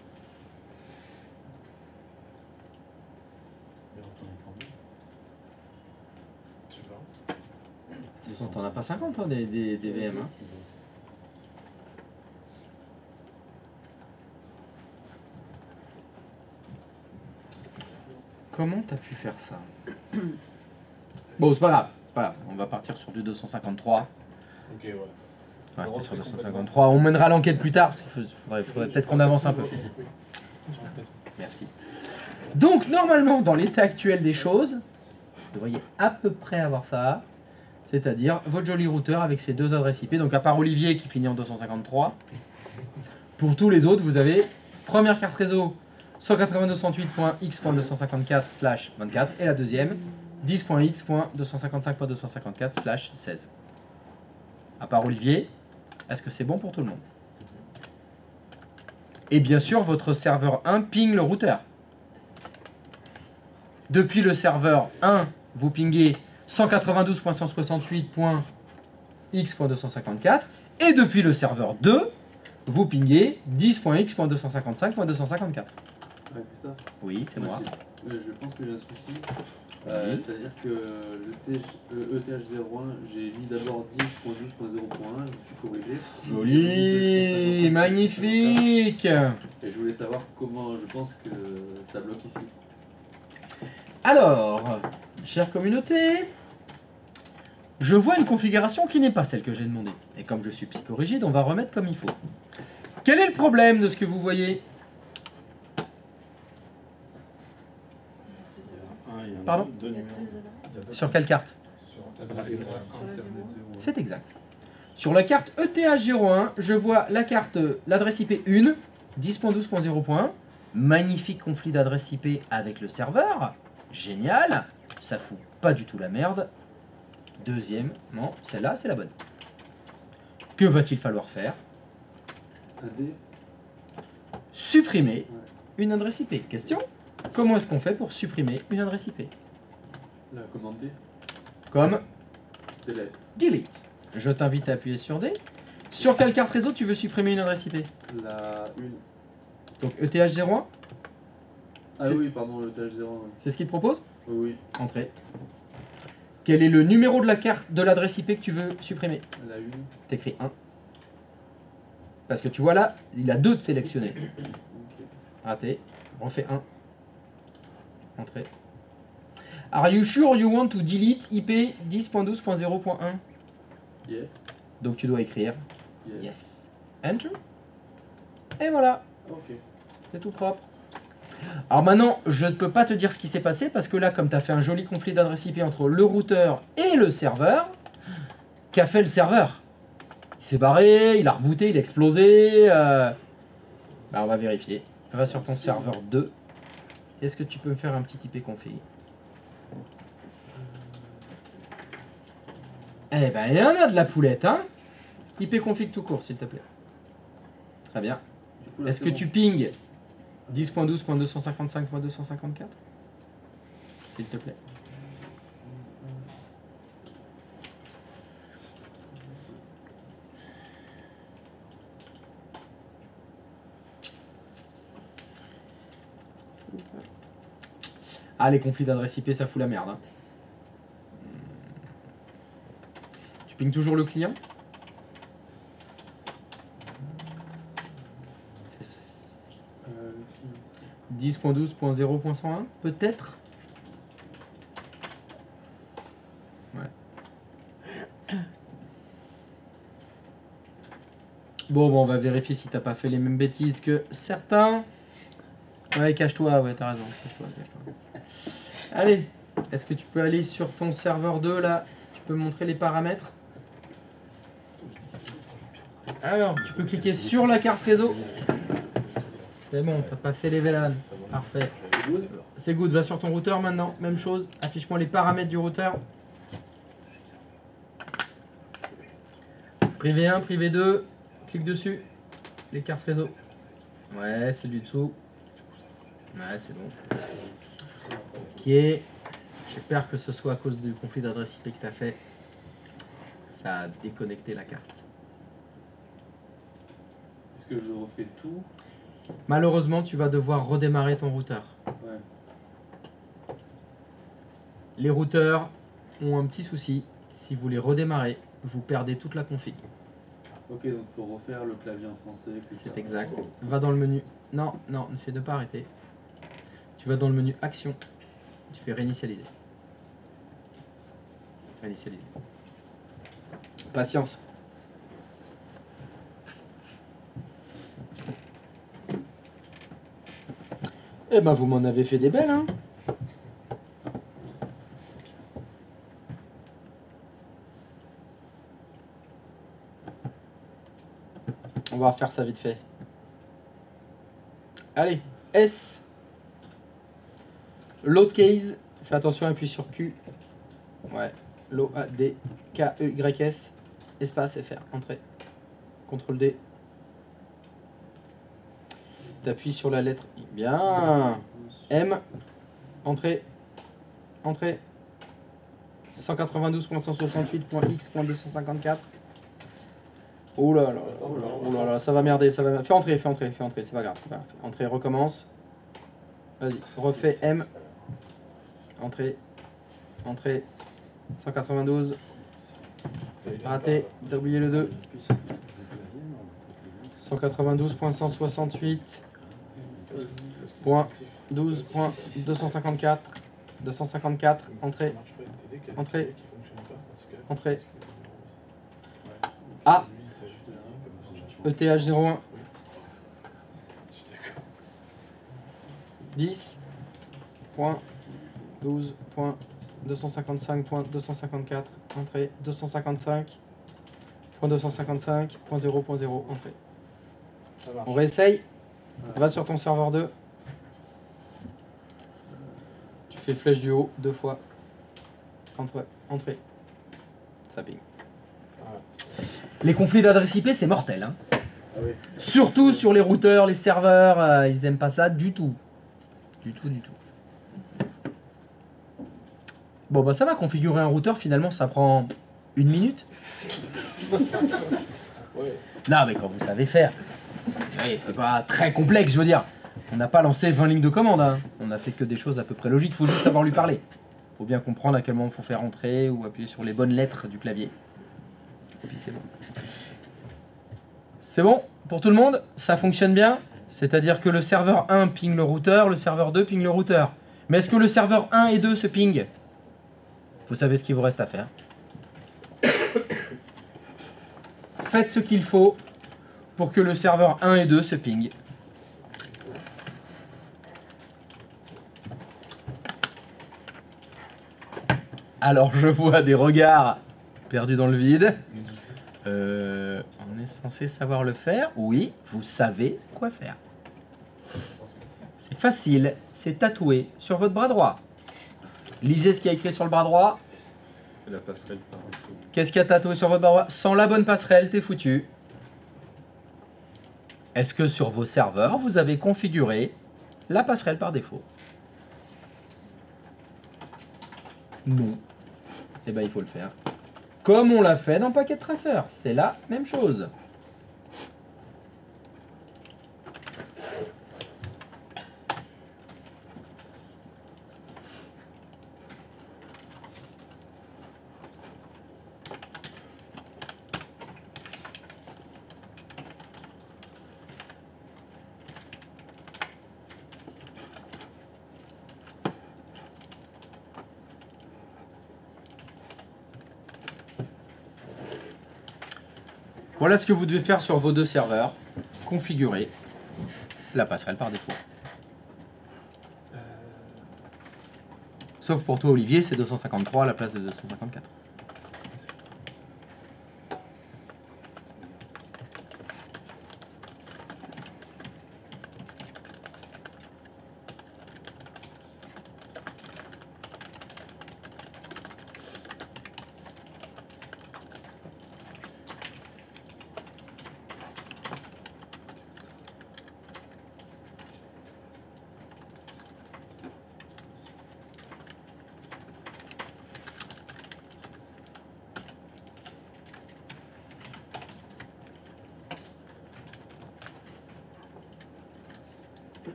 toute façon, t'en as pas 50 hein, des VM. Hein. Comment t'as pu faire ça? Bon, c'est pas grave. Voilà, on va partir sur du 253. Ok, ouais. Ouais, c'était sur 253. On mènera l'enquête plus tard. Faudrait peut-être qu'on avance un peu. Merci. Donc, normalement, dans l'état actuel des choses, vous devriez à peu près avoir ça. C'est-à-dire votre joli routeur avec ses deux adresses IP. Donc, à part Olivier qui finit en 253. Pour tous les autres, vous avez première carte réseau 192.168.x.254/24 et la deuxième 10.x.255.254/16. À part Olivier, est-ce que c'est bon pour tout le monde? Et bien sûr, votre serveur 1 ping le routeur. Depuis le serveur 1, vous pingez 192.168.x.254 et depuis le serveur 2, vous pingez 10.x.255.254. Ouais, Christophe. Oui, c'est moi. Je pense que j'ai un souci. Oui. C'est-à-dire que le ETH01, j'ai mis d'abord 10.12.0.1, je me suis corrigé. Joli, magnifique. Et je voulais savoir comment je pense que ça bloque ici. Alors, chère communauté, je vois une configuration qui n'est pas celle que j'ai demandée. Et comme je suis psychorigide, on va remettre comme il faut. Quel est le problème de ce que vous voyez? Pardon? Sur quelle carte? C'est exact. Sur la carte ETH01, je vois la carte, l'adresse IP 1, 10.12.0.1. Magnifique conflit d'adresse IP avec le serveur. Génial. Ça fout pas du tout la merde. Deuxièmement, celle-là, c'est la bonne. Que va-t-il falloir faire? AD. Supprimer une adresse IP. Question? Comment est-ce qu'on fait pour supprimer une adresse IP? La commenter. Comme Delete. delete. Je t'invite à appuyer sur D. Sur quelle carte réseau tu veux supprimer une adresse IP? La 1. Donc ETH01, Ah C'est- oui, pardon, le ETH01. Oui, c'est ce qu'il te propose? oui. Entrée. Quel est le numéro de la carte de l'adresse IP que tu veux supprimer? La 1. T'écris 1. Parce que tu vois là, il a 2 de sélectionnés. Ok. Raté. Refais 1. Entrée. Are you sure you want to delete IP 10.12.0.1? Yes. Donc tu dois écrire Yes. yes. Enter. Et voilà. Ok. C'est tout propre. Alors maintenant, je ne peux pas te dire ce qui s'est passé parce que là, comme tu as fait un joli conflit d'adresse IP entre le routeur et le serveur, qu'a fait le serveur? Il s'est barré, il a rebooté, il a explosé. Bah, on va vérifier. Va sur ton serveur 2. Est-ce que tu peux me faire un petit IP config? Eh ben, il y en a de la poulette, hein? IP config tout court, s'il te plaît. Très bien. Du coup, là, Est-ce c'est que bon. tu ping 10.12.255.254? S'il te plaît. Ah, les conflits d'adresse IP, ça fout la merde. Hein. Tu pinges toujours le client? C'est Le client, c'est- 10.12.0.101 peut-être? Ouais. Bon, on va vérifier si t'as pas fait les mêmes bêtises que certains. Ouais, cache-toi, ouais, t'as raison. Cache-toi. Allez, est-ce que tu peux aller sur ton serveur 2 là? Tu peux montrer les paramètres? Alors, tu peux cliquer sur la carte réseau. C'est bon, t'as pas fait les VLAN. Parfait. C'est good, va sur ton routeur maintenant. Même chose, affiche-moi les paramètres du routeur. Privé 1, privé 2, clique dessus. Les cartes réseau. Ouais, c'est du dessous. Ouais, c'est bon. Ok. J'espère que ce soit à cause du conflit d'adresse IP que tu as fait. Ça a déconnecté la carte. Est-ce que je refais tout? Malheureusement, tu vas devoir redémarrer ton routeur. Ouais. Les routeurs ont un petit souci, Si vous les redémarrez, vous perdez toute la config. Ok, donc faut refaire le clavier en français, etc. C'est exact. Va dans le menu. Non, non, ne fais de pas arrêter. Tu vas dans le menu Action. Tu fais réinitialiser. Réinitialiser. Patience. Eh ben, vous m'en avez fait des belles, hein. On va refaire ça vite fait. Allez, S. Load case. Fais attention, appuie sur Q. Ouais. Load K-E-Y-S. Espace FR. Entrée. CTRL D. T'appuies sur la lettre I. Bien. M. Entrée. Entrée. 192.168.x.254. Oh là là, oh là là, ça va merder, ça va. Fais entrer, c'est pas grave, c'est pas grave. Entrée, recommence. Vas-y, refais M. Entrée, entrée. 192. Raté, t'as oublié le 2. 192.168.12.254. 254, entrée, entrée, entrée. A. ETH01. 10.12.255.254. Entrée. 255.255.0.0. Entrée. On réessaye. Va sur ton serveur 2. Tu fais flèche du haut 2 fois. Entrée. Entrée. Ça ping. Les conflits d'adresse IP, c'est mortel. Hein. Ah oui. Surtout sur les routeurs, les serveurs, ils aiment pas ça du tout. Du tout, du tout. Bon, bah ça va, configurer un routeur, finalement, ça prend 1 minute. Non, mais quand vous savez faire. Oui, c'est pas très complexe, je veux dire. On n'a pas lancé 20 lignes de commande. Hein. On a fait que des choses à peu près logiques. Il faut juste savoir lui parler. Il faut bien comprendre à quel moment il faut faire entrer ou appuyer sur les bonnes lettres du clavier. Et puis c'est bon. C'est bon pour tout le monde? Ça fonctionne bien? C'est-à-dire que le serveur 1 ping le routeur, le serveur 2 ping le routeur. Mais est-ce que le serveur 1 et 2 se ping? Vous savez ce qu'il vous reste à faire. Faites ce qu'il faut pour que le serveur 1 et 2 se ping. Alors je vois des regards perdus dans le vide. On est censé savoir le faire. Oui, vous savez quoi faire. C'est facile, c'est tatoué sur votre bras droit. Lisez ce qu'il y a écrit sur le bras droit. C'est la passerelle par défaut. Qu'est-ce qu'il y a tatoué sur votre bras droit? Sans la bonne passerelle, t'es foutu. Est-ce que sur vos serveurs, vous avez configuré la passerelle par défaut? Non. Eh bien, il faut le faire. Comme on l'a fait dans Packet Tracer. C'est la même chose. Voilà ce que vous devez faire sur vos deux serveurs. Configurer la passerelle par défaut. Sauf pour toi, Olivier, c'est 253 à la place de 254.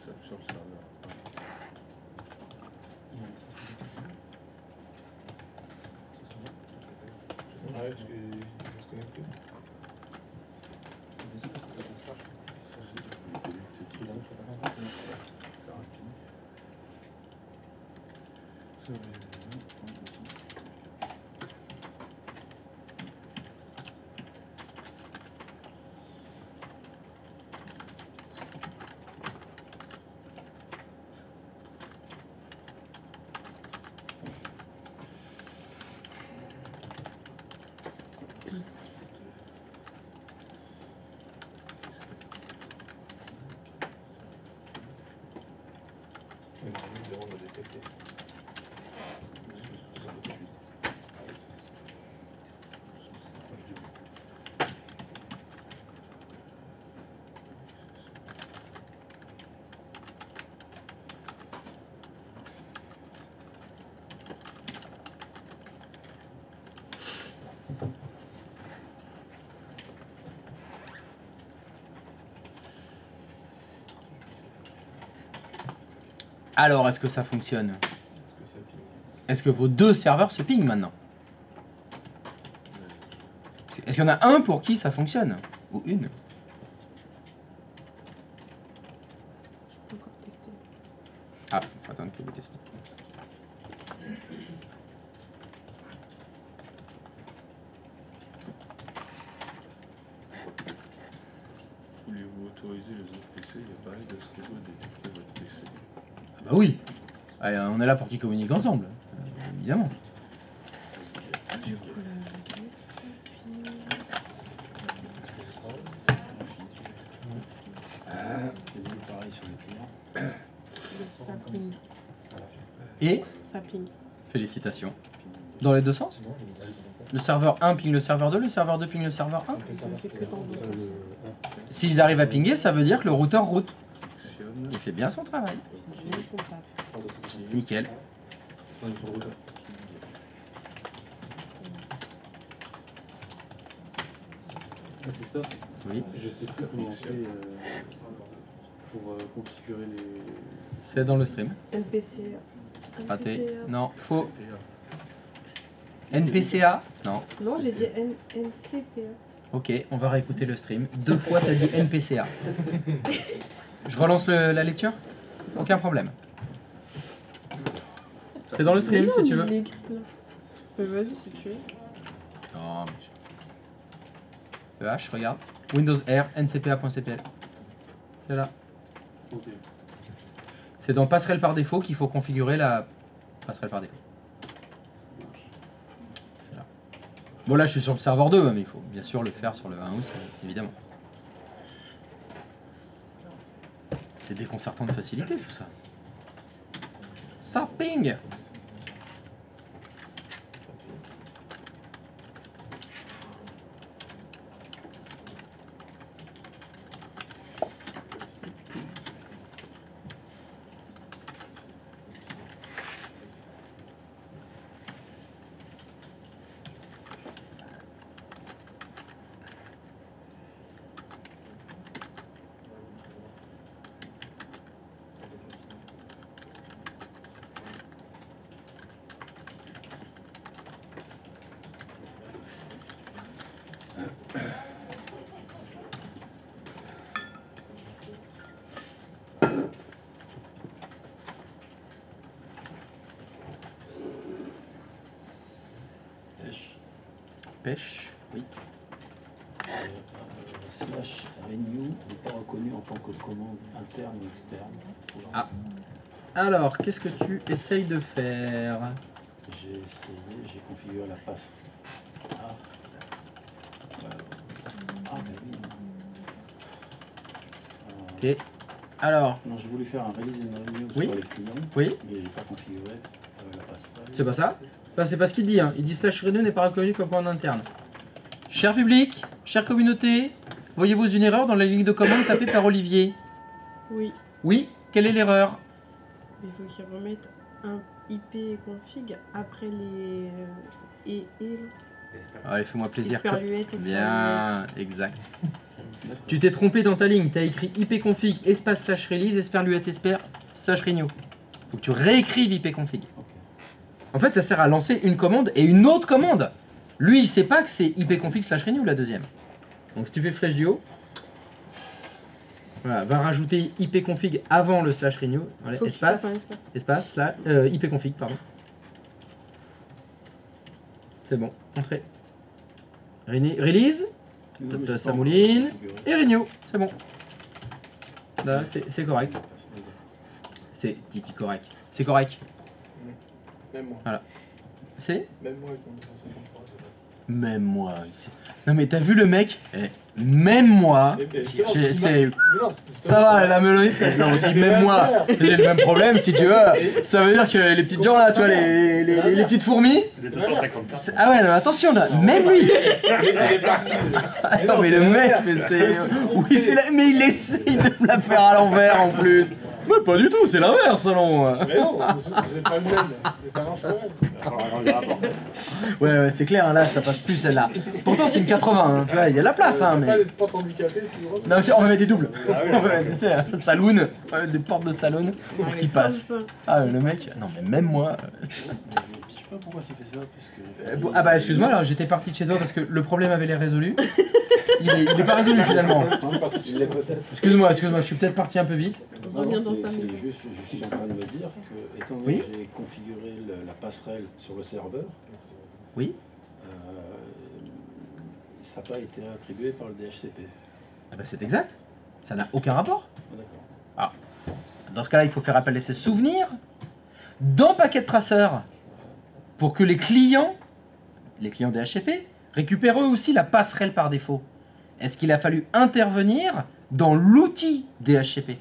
ça sur le serveur. Ouais, parce qu'il faut se connecter. Mais normalement, le 0 va détecter. Alors, est-ce que ça fonctionne? Est-ce que ça ping? Est-ce que vos deux serveurs se pingent maintenant? Est-ce qu'il y en a un pour qui ça fonctionne? Ou une? Je peux encore tester. Ah, faut attendre que vous testiez. Voulez-vous autoriser les autres PC et pareil de ce réseau à détecter votre PC? Ah bah oui. Allez, on est là pour qu'ils communiquent ensemble. Évidemment. Du coup, là, je teste. Puis, Pareil sur les clients. ça ping. Et, Ça ping. félicitations. Dans les deux sens? Le serveur 1 ping le serveur 2, le serveur 2 ping le serveur 1. Je le fais que dans le sens. S'ils arrivent à pinguer, ça veut dire que le routeur route. Fonctionne. Il fait bien son travail. J'ai mis son taf. Nickel. Christophe, Oui. je sais plus comment on fait pour configurer les. C'est dans le stream. NPC. Raté. Non, faux. CPA. NPCA? Non. Non, j'ai dit NCPA. Ok, on va réécouter le stream. 2 fois, t'as dit NPCA. Je relance la lecture? Aucun problème. C'est dans le stream si tu Je veux. l'ai écrit là. Mais vas-y si tu veux. Non, mais... EH, regarde. Windows R, ncpa.cpl. C'est là. Ok. C'est dans passerelle par défaut qu'il faut configurer la passerelle par défaut. C'est là. Bon là je suis sur le serveur 2, hein, mais il faut bien sûr le faire sur le 1 aussi, évidemment. C'est déconcertant de facilité tout ça. Ça ping! Pêche, oui. Slash renew n'est pas reconnu en tant que commande interne ou externe. Ah. Alors, qu'est-ce que tu essayes de faire? J'ai essayé, j'ai configuré la passe. Ah, ah mais oui. Ok. Alors, Non, j'ai voulu faire un release and renew Oui. sur les clients, oui, mais j'ai pas configuré la passe. c'est pas ça? Enfin, c'est pas ce qu'il dit, hein. Il dit slash renew n'est pas reconnu comme commande interne. Cher public, chère communauté, voyez-vous une erreur dans la ligne de commande tapée par Olivier? Oui. Oui, quelle est l'erreur? Il faut qu'ils remettent un IP config après les et là. Allez, fais-moi plaisir. Esperluette, Esperluette. Bien, exact. Tu t'es trompé dans ta ligne, tu as écrit ipconfig espace slash release esperluette esper slash renew. Faut que tu réécrives ipconfig. Ok. En fait, ça sert à lancer une commande et une autre commande. Lui, il sait pas que c'est ipconfig slash renew la deuxième. Donc si tu fais flèche du haut, voilà, va rajouter ipconfig avant le slash renew. Voilà, Faut que tu fasses espace, un espace. espace, slash, ipconfig, pardon. C'est bon, entrée. Release, ça mouline. Et renew, c'est bon. Là, c'est correct. C'est Titi correct. C'est correct. Même moi. C'est Même moi avec mon 253, c'est pas même moi. Non mais t'as vu le mec Même moi. ça. Justement, C'est... mais non, Ça va, la mélodie. Non, aussi, même moi, j'ai le même problème si tu veux. Ça veut dire que les petites gens là, tu vois, les petites fourmis. Les 254. Ah ouais, non, attention là, même lui. Ah non, mais le mec, mais c'est. Oui, c'est la... mais il essaye de me la faire à l'envers en plus. Mais pas du tout, c'est l'inverse selon. Mais non, j'ai pas le même. Mais ça marche quand même. Ouais, c'est clair, hein, là, ça passe plus celle-là. Pourtant, c'est une 80, hein, tu vois, il y a la place, hein, Pas mais. les portes handicapées, tu vois. Non, on va mettre des doubles. On va mettre, tu sais, un saloon, on va mettre des portes de saloon qui passent. Comme ça. Ah, le mec, non, mais même moi. Je sais pas pourquoi ça fait ça, parce que... Ah bah excuse-moi, alors j'étais parti de chez toi parce que le problème avait l'air résolu. Il est pas résolu finalement. Excuse-moi, je suis peut-être parti un peu vite. On revient dans 5 C'est minutes. juste, je suis en train de me dire que, étant donné Oui. que j'ai configuré la passerelle sur le serveur, Oui. ça n'a pas été attribué par le DHCP. Ah bah c'est exact. Ça n'a aucun rapport. Ah, d'accord. Dans ce cas-là, il faut faire appel à ses souvenirs dans Packet Tracer pour que les clients DHCP, récupèrent eux aussi la passerelle par défaut. Est-ce qu'il a fallu intervenir dans l'outil DHCP?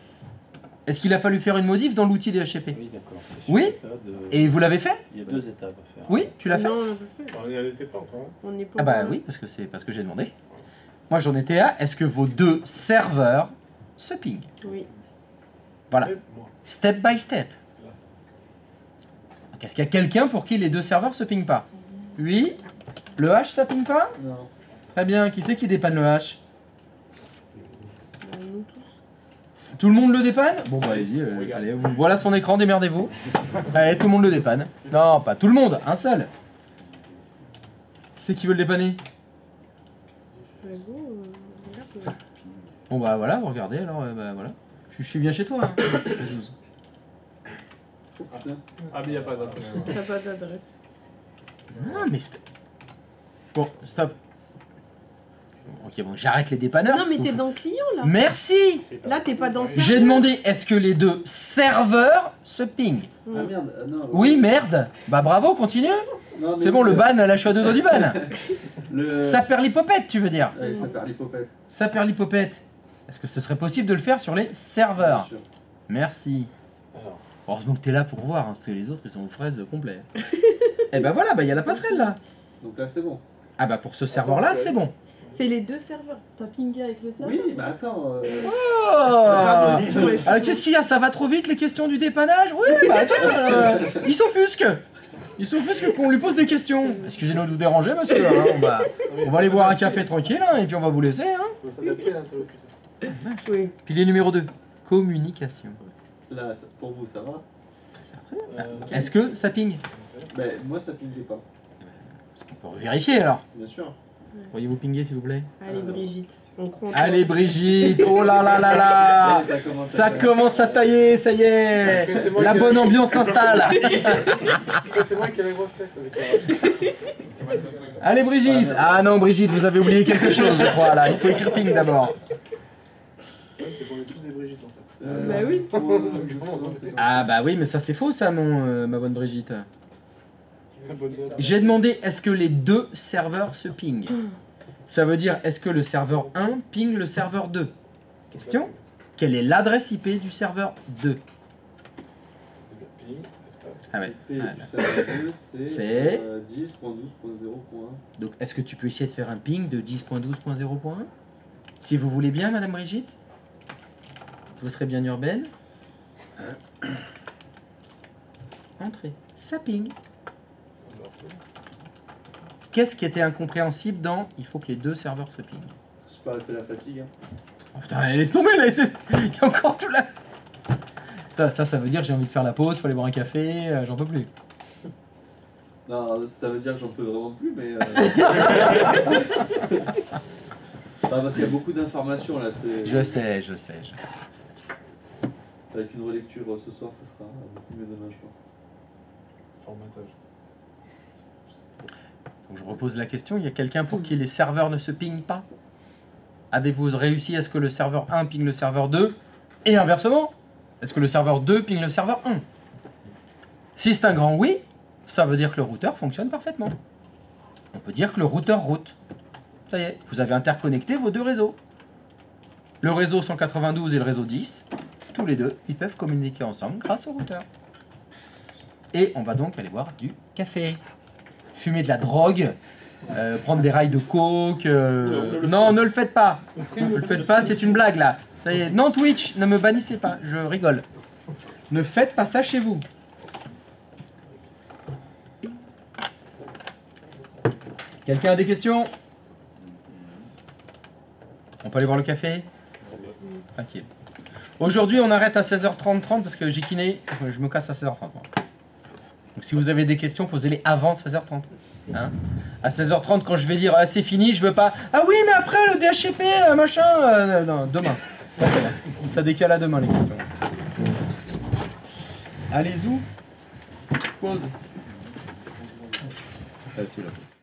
Est-ce qu'il a fallu faire une modif dans l'outil DHCP? Oui, d'accord. Oui. Et vous l'avez fait? Il y a 2 étapes à faire. Oui, tu l'as fait? Non, on l'a pas fait. On n'y en était pas encore. On n'est pas. Ah bah oui, parce que j'ai demandé. Moi j'en étais à, est-ce que vos deux serveurs se pingent? Oui. Voilà, Et moi, step by step. là, ça. Donc est-ce qu'il y a quelqu'un pour qui les deux serveurs se pingent pas? Oui. Le H ça ping pas? Non. Très bien, qui c'est qui dépanne le H? Bah, nous tous. Tout le monde le dépanne? Bon bah allez-y, allez, voilà son écran, démerdez-vous. Allez, tout le monde le dépanne. Non, pas tout le monde, un seul. Qui c'est qui veut le dépanner? Bah, go, regarde. Bon bah voilà, vous regardez alors, bah voilà. Je suis bien chez toi. Hein. Ah, mais il n'y a pas d'adresse. T'as pas d'adresse. Non mais bon, stop. Ok, bon, j'arrête les dépanneurs. Non, mais parce t'es qu'on- dans le client là. Merci. Là, t'es pas dans J'ai demandé, est-ce que les deux serveurs se pingent? Ah merde, non. Oui, merde. Bah bravo, continue. Non, mais C'est bon, le ban, là, je suis à 2 doigts du ban. Le... Ça perd l'hypopète, tu veux dire? Ouais, ça perd l'hypopète. Ça perd l'hypopète. Est-ce que ce serait possible de le faire sur les serveurs? Bien sûr. Merci. Alors, Heureusement que t'es là pour voir, hein, parce que les autres, ils sont aux fraises complets. Et bah voilà, bah il y a la passerelle là. Donc là, c'est bon. Ah bah pour ce serveur-là, c'est bon. C'est les deux serveurs. T'as pingé avec le serveur. Oui, mais attends. Oh excuse-moi. Alors qu'est-ce qu'il y a? Ça va trop vite les questions du dépannage? Oui, bah attends, il s'offusque. Il s'offusque qu'on lui pose des questions. Excusez-nous de vous déranger, monsieur. Hein, on va aller boire un café tranquille, hein, et puis on va vous laisser. Hein. il faut s'adapter à l'interlocuteur. Oui. Pilier numéro 2, communication. Là, pour vous, ça va. Est-ce que ça ping? Ben, moi, ça pinguait pas. On peut vérifier alors. Bien sûr. Pourriez-vous pinguer s'il vous plaît? Allez, Brigitte. On croit en toi. Allez Brigitte, oh là là là là. Allez, Ça commence à tailler, ça y est. C'est moi La qui- bonne ambiance s'installe. C'est moi qui ai la grosse tête avec la Allez Brigitte. Ah non Brigitte, vous avez oublié quelque chose je crois là. Il faut écrire ping d'abord. C'est qu'on est tous des Brigitte en fait. Bah oui. Ah bah oui mais ça c'est faux ça mon ma bonne Brigitte. Très bonne note. J'ai demandé est-ce que les deux serveurs se pingent. Ça veut dire est-ce que le serveur 1 ping le serveur 2. Question. Quelle est l'adresse IP du serveur 2? Ping, espace. Ah ouais. Et Voilà. du serveur 2, C'est c'est 10.12.0.1. Donc est-ce que tu peux essayer de faire un ping de 10.12.0.1 si vous voulez bien madame Brigitte? Vous serez bien urbaine. Entrée. Ça ping. Alors, c'est- Qu'est-ce qui était incompréhensible dans il faut que les deux serveurs se pingent? pas, c'est la fatigue. Hein. Oh, putain, laisse tomber là, il y a encore tout là. Putain, ça veut dire que j'ai envie de faire la pause, faut aller boire un café, j'en peux plus. Non, ça veut dire que j'en peux vraiment plus, mais. Non, parce qu'il y a beaucoup d'informations là. Je sais. Avec une relecture ce soir, ça sera beaucoup mieux demain, je pense. Formatage. Donc je repose la question, il y a quelqu'un pour qui les serveurs ne se pingent pas? Avez-vous réussi à ce que le serveur 1 ping le serveur 2? Et inversement, est-ce que le serveur 2 ping le serveur 1? Si c'est un grand oui, ça veut dire que le routeur fonctionne parfaitement. On peut dire que le routeur route. Ça y est, vous avez interconnecté vos deux réseaux. Le réseau 192 et le réseau 10, tous les deux, ils peuvent communiquer ensemble grâce au routeur. Et on va donc aller boire du café. Fumer de la drogue, prendre des rails de coke. Non, ne le faites pas. Ne le faites pas, c'est une blague là. Ça y est. Non, Twitch, ne me bannissez pas, je rigole. Ne faites pas ça chez vous. Quelqu'un a des questions? On peut aller boire le café? Ok. Aujourd'hui, on arrête à 16h30 parce que j'ai kiné. Je me casse à 16h30. Moi. Donc si vous avez des questions, posez-les avant 16h30. Hein, à 16h30, quand je vais dire ah, c'est fini, je veux pas. Ah oui, mais après le DHCP, machin. Non, demain. Ça décale à demain les questions. Allez, où? Pause. Ah, c'est la pause.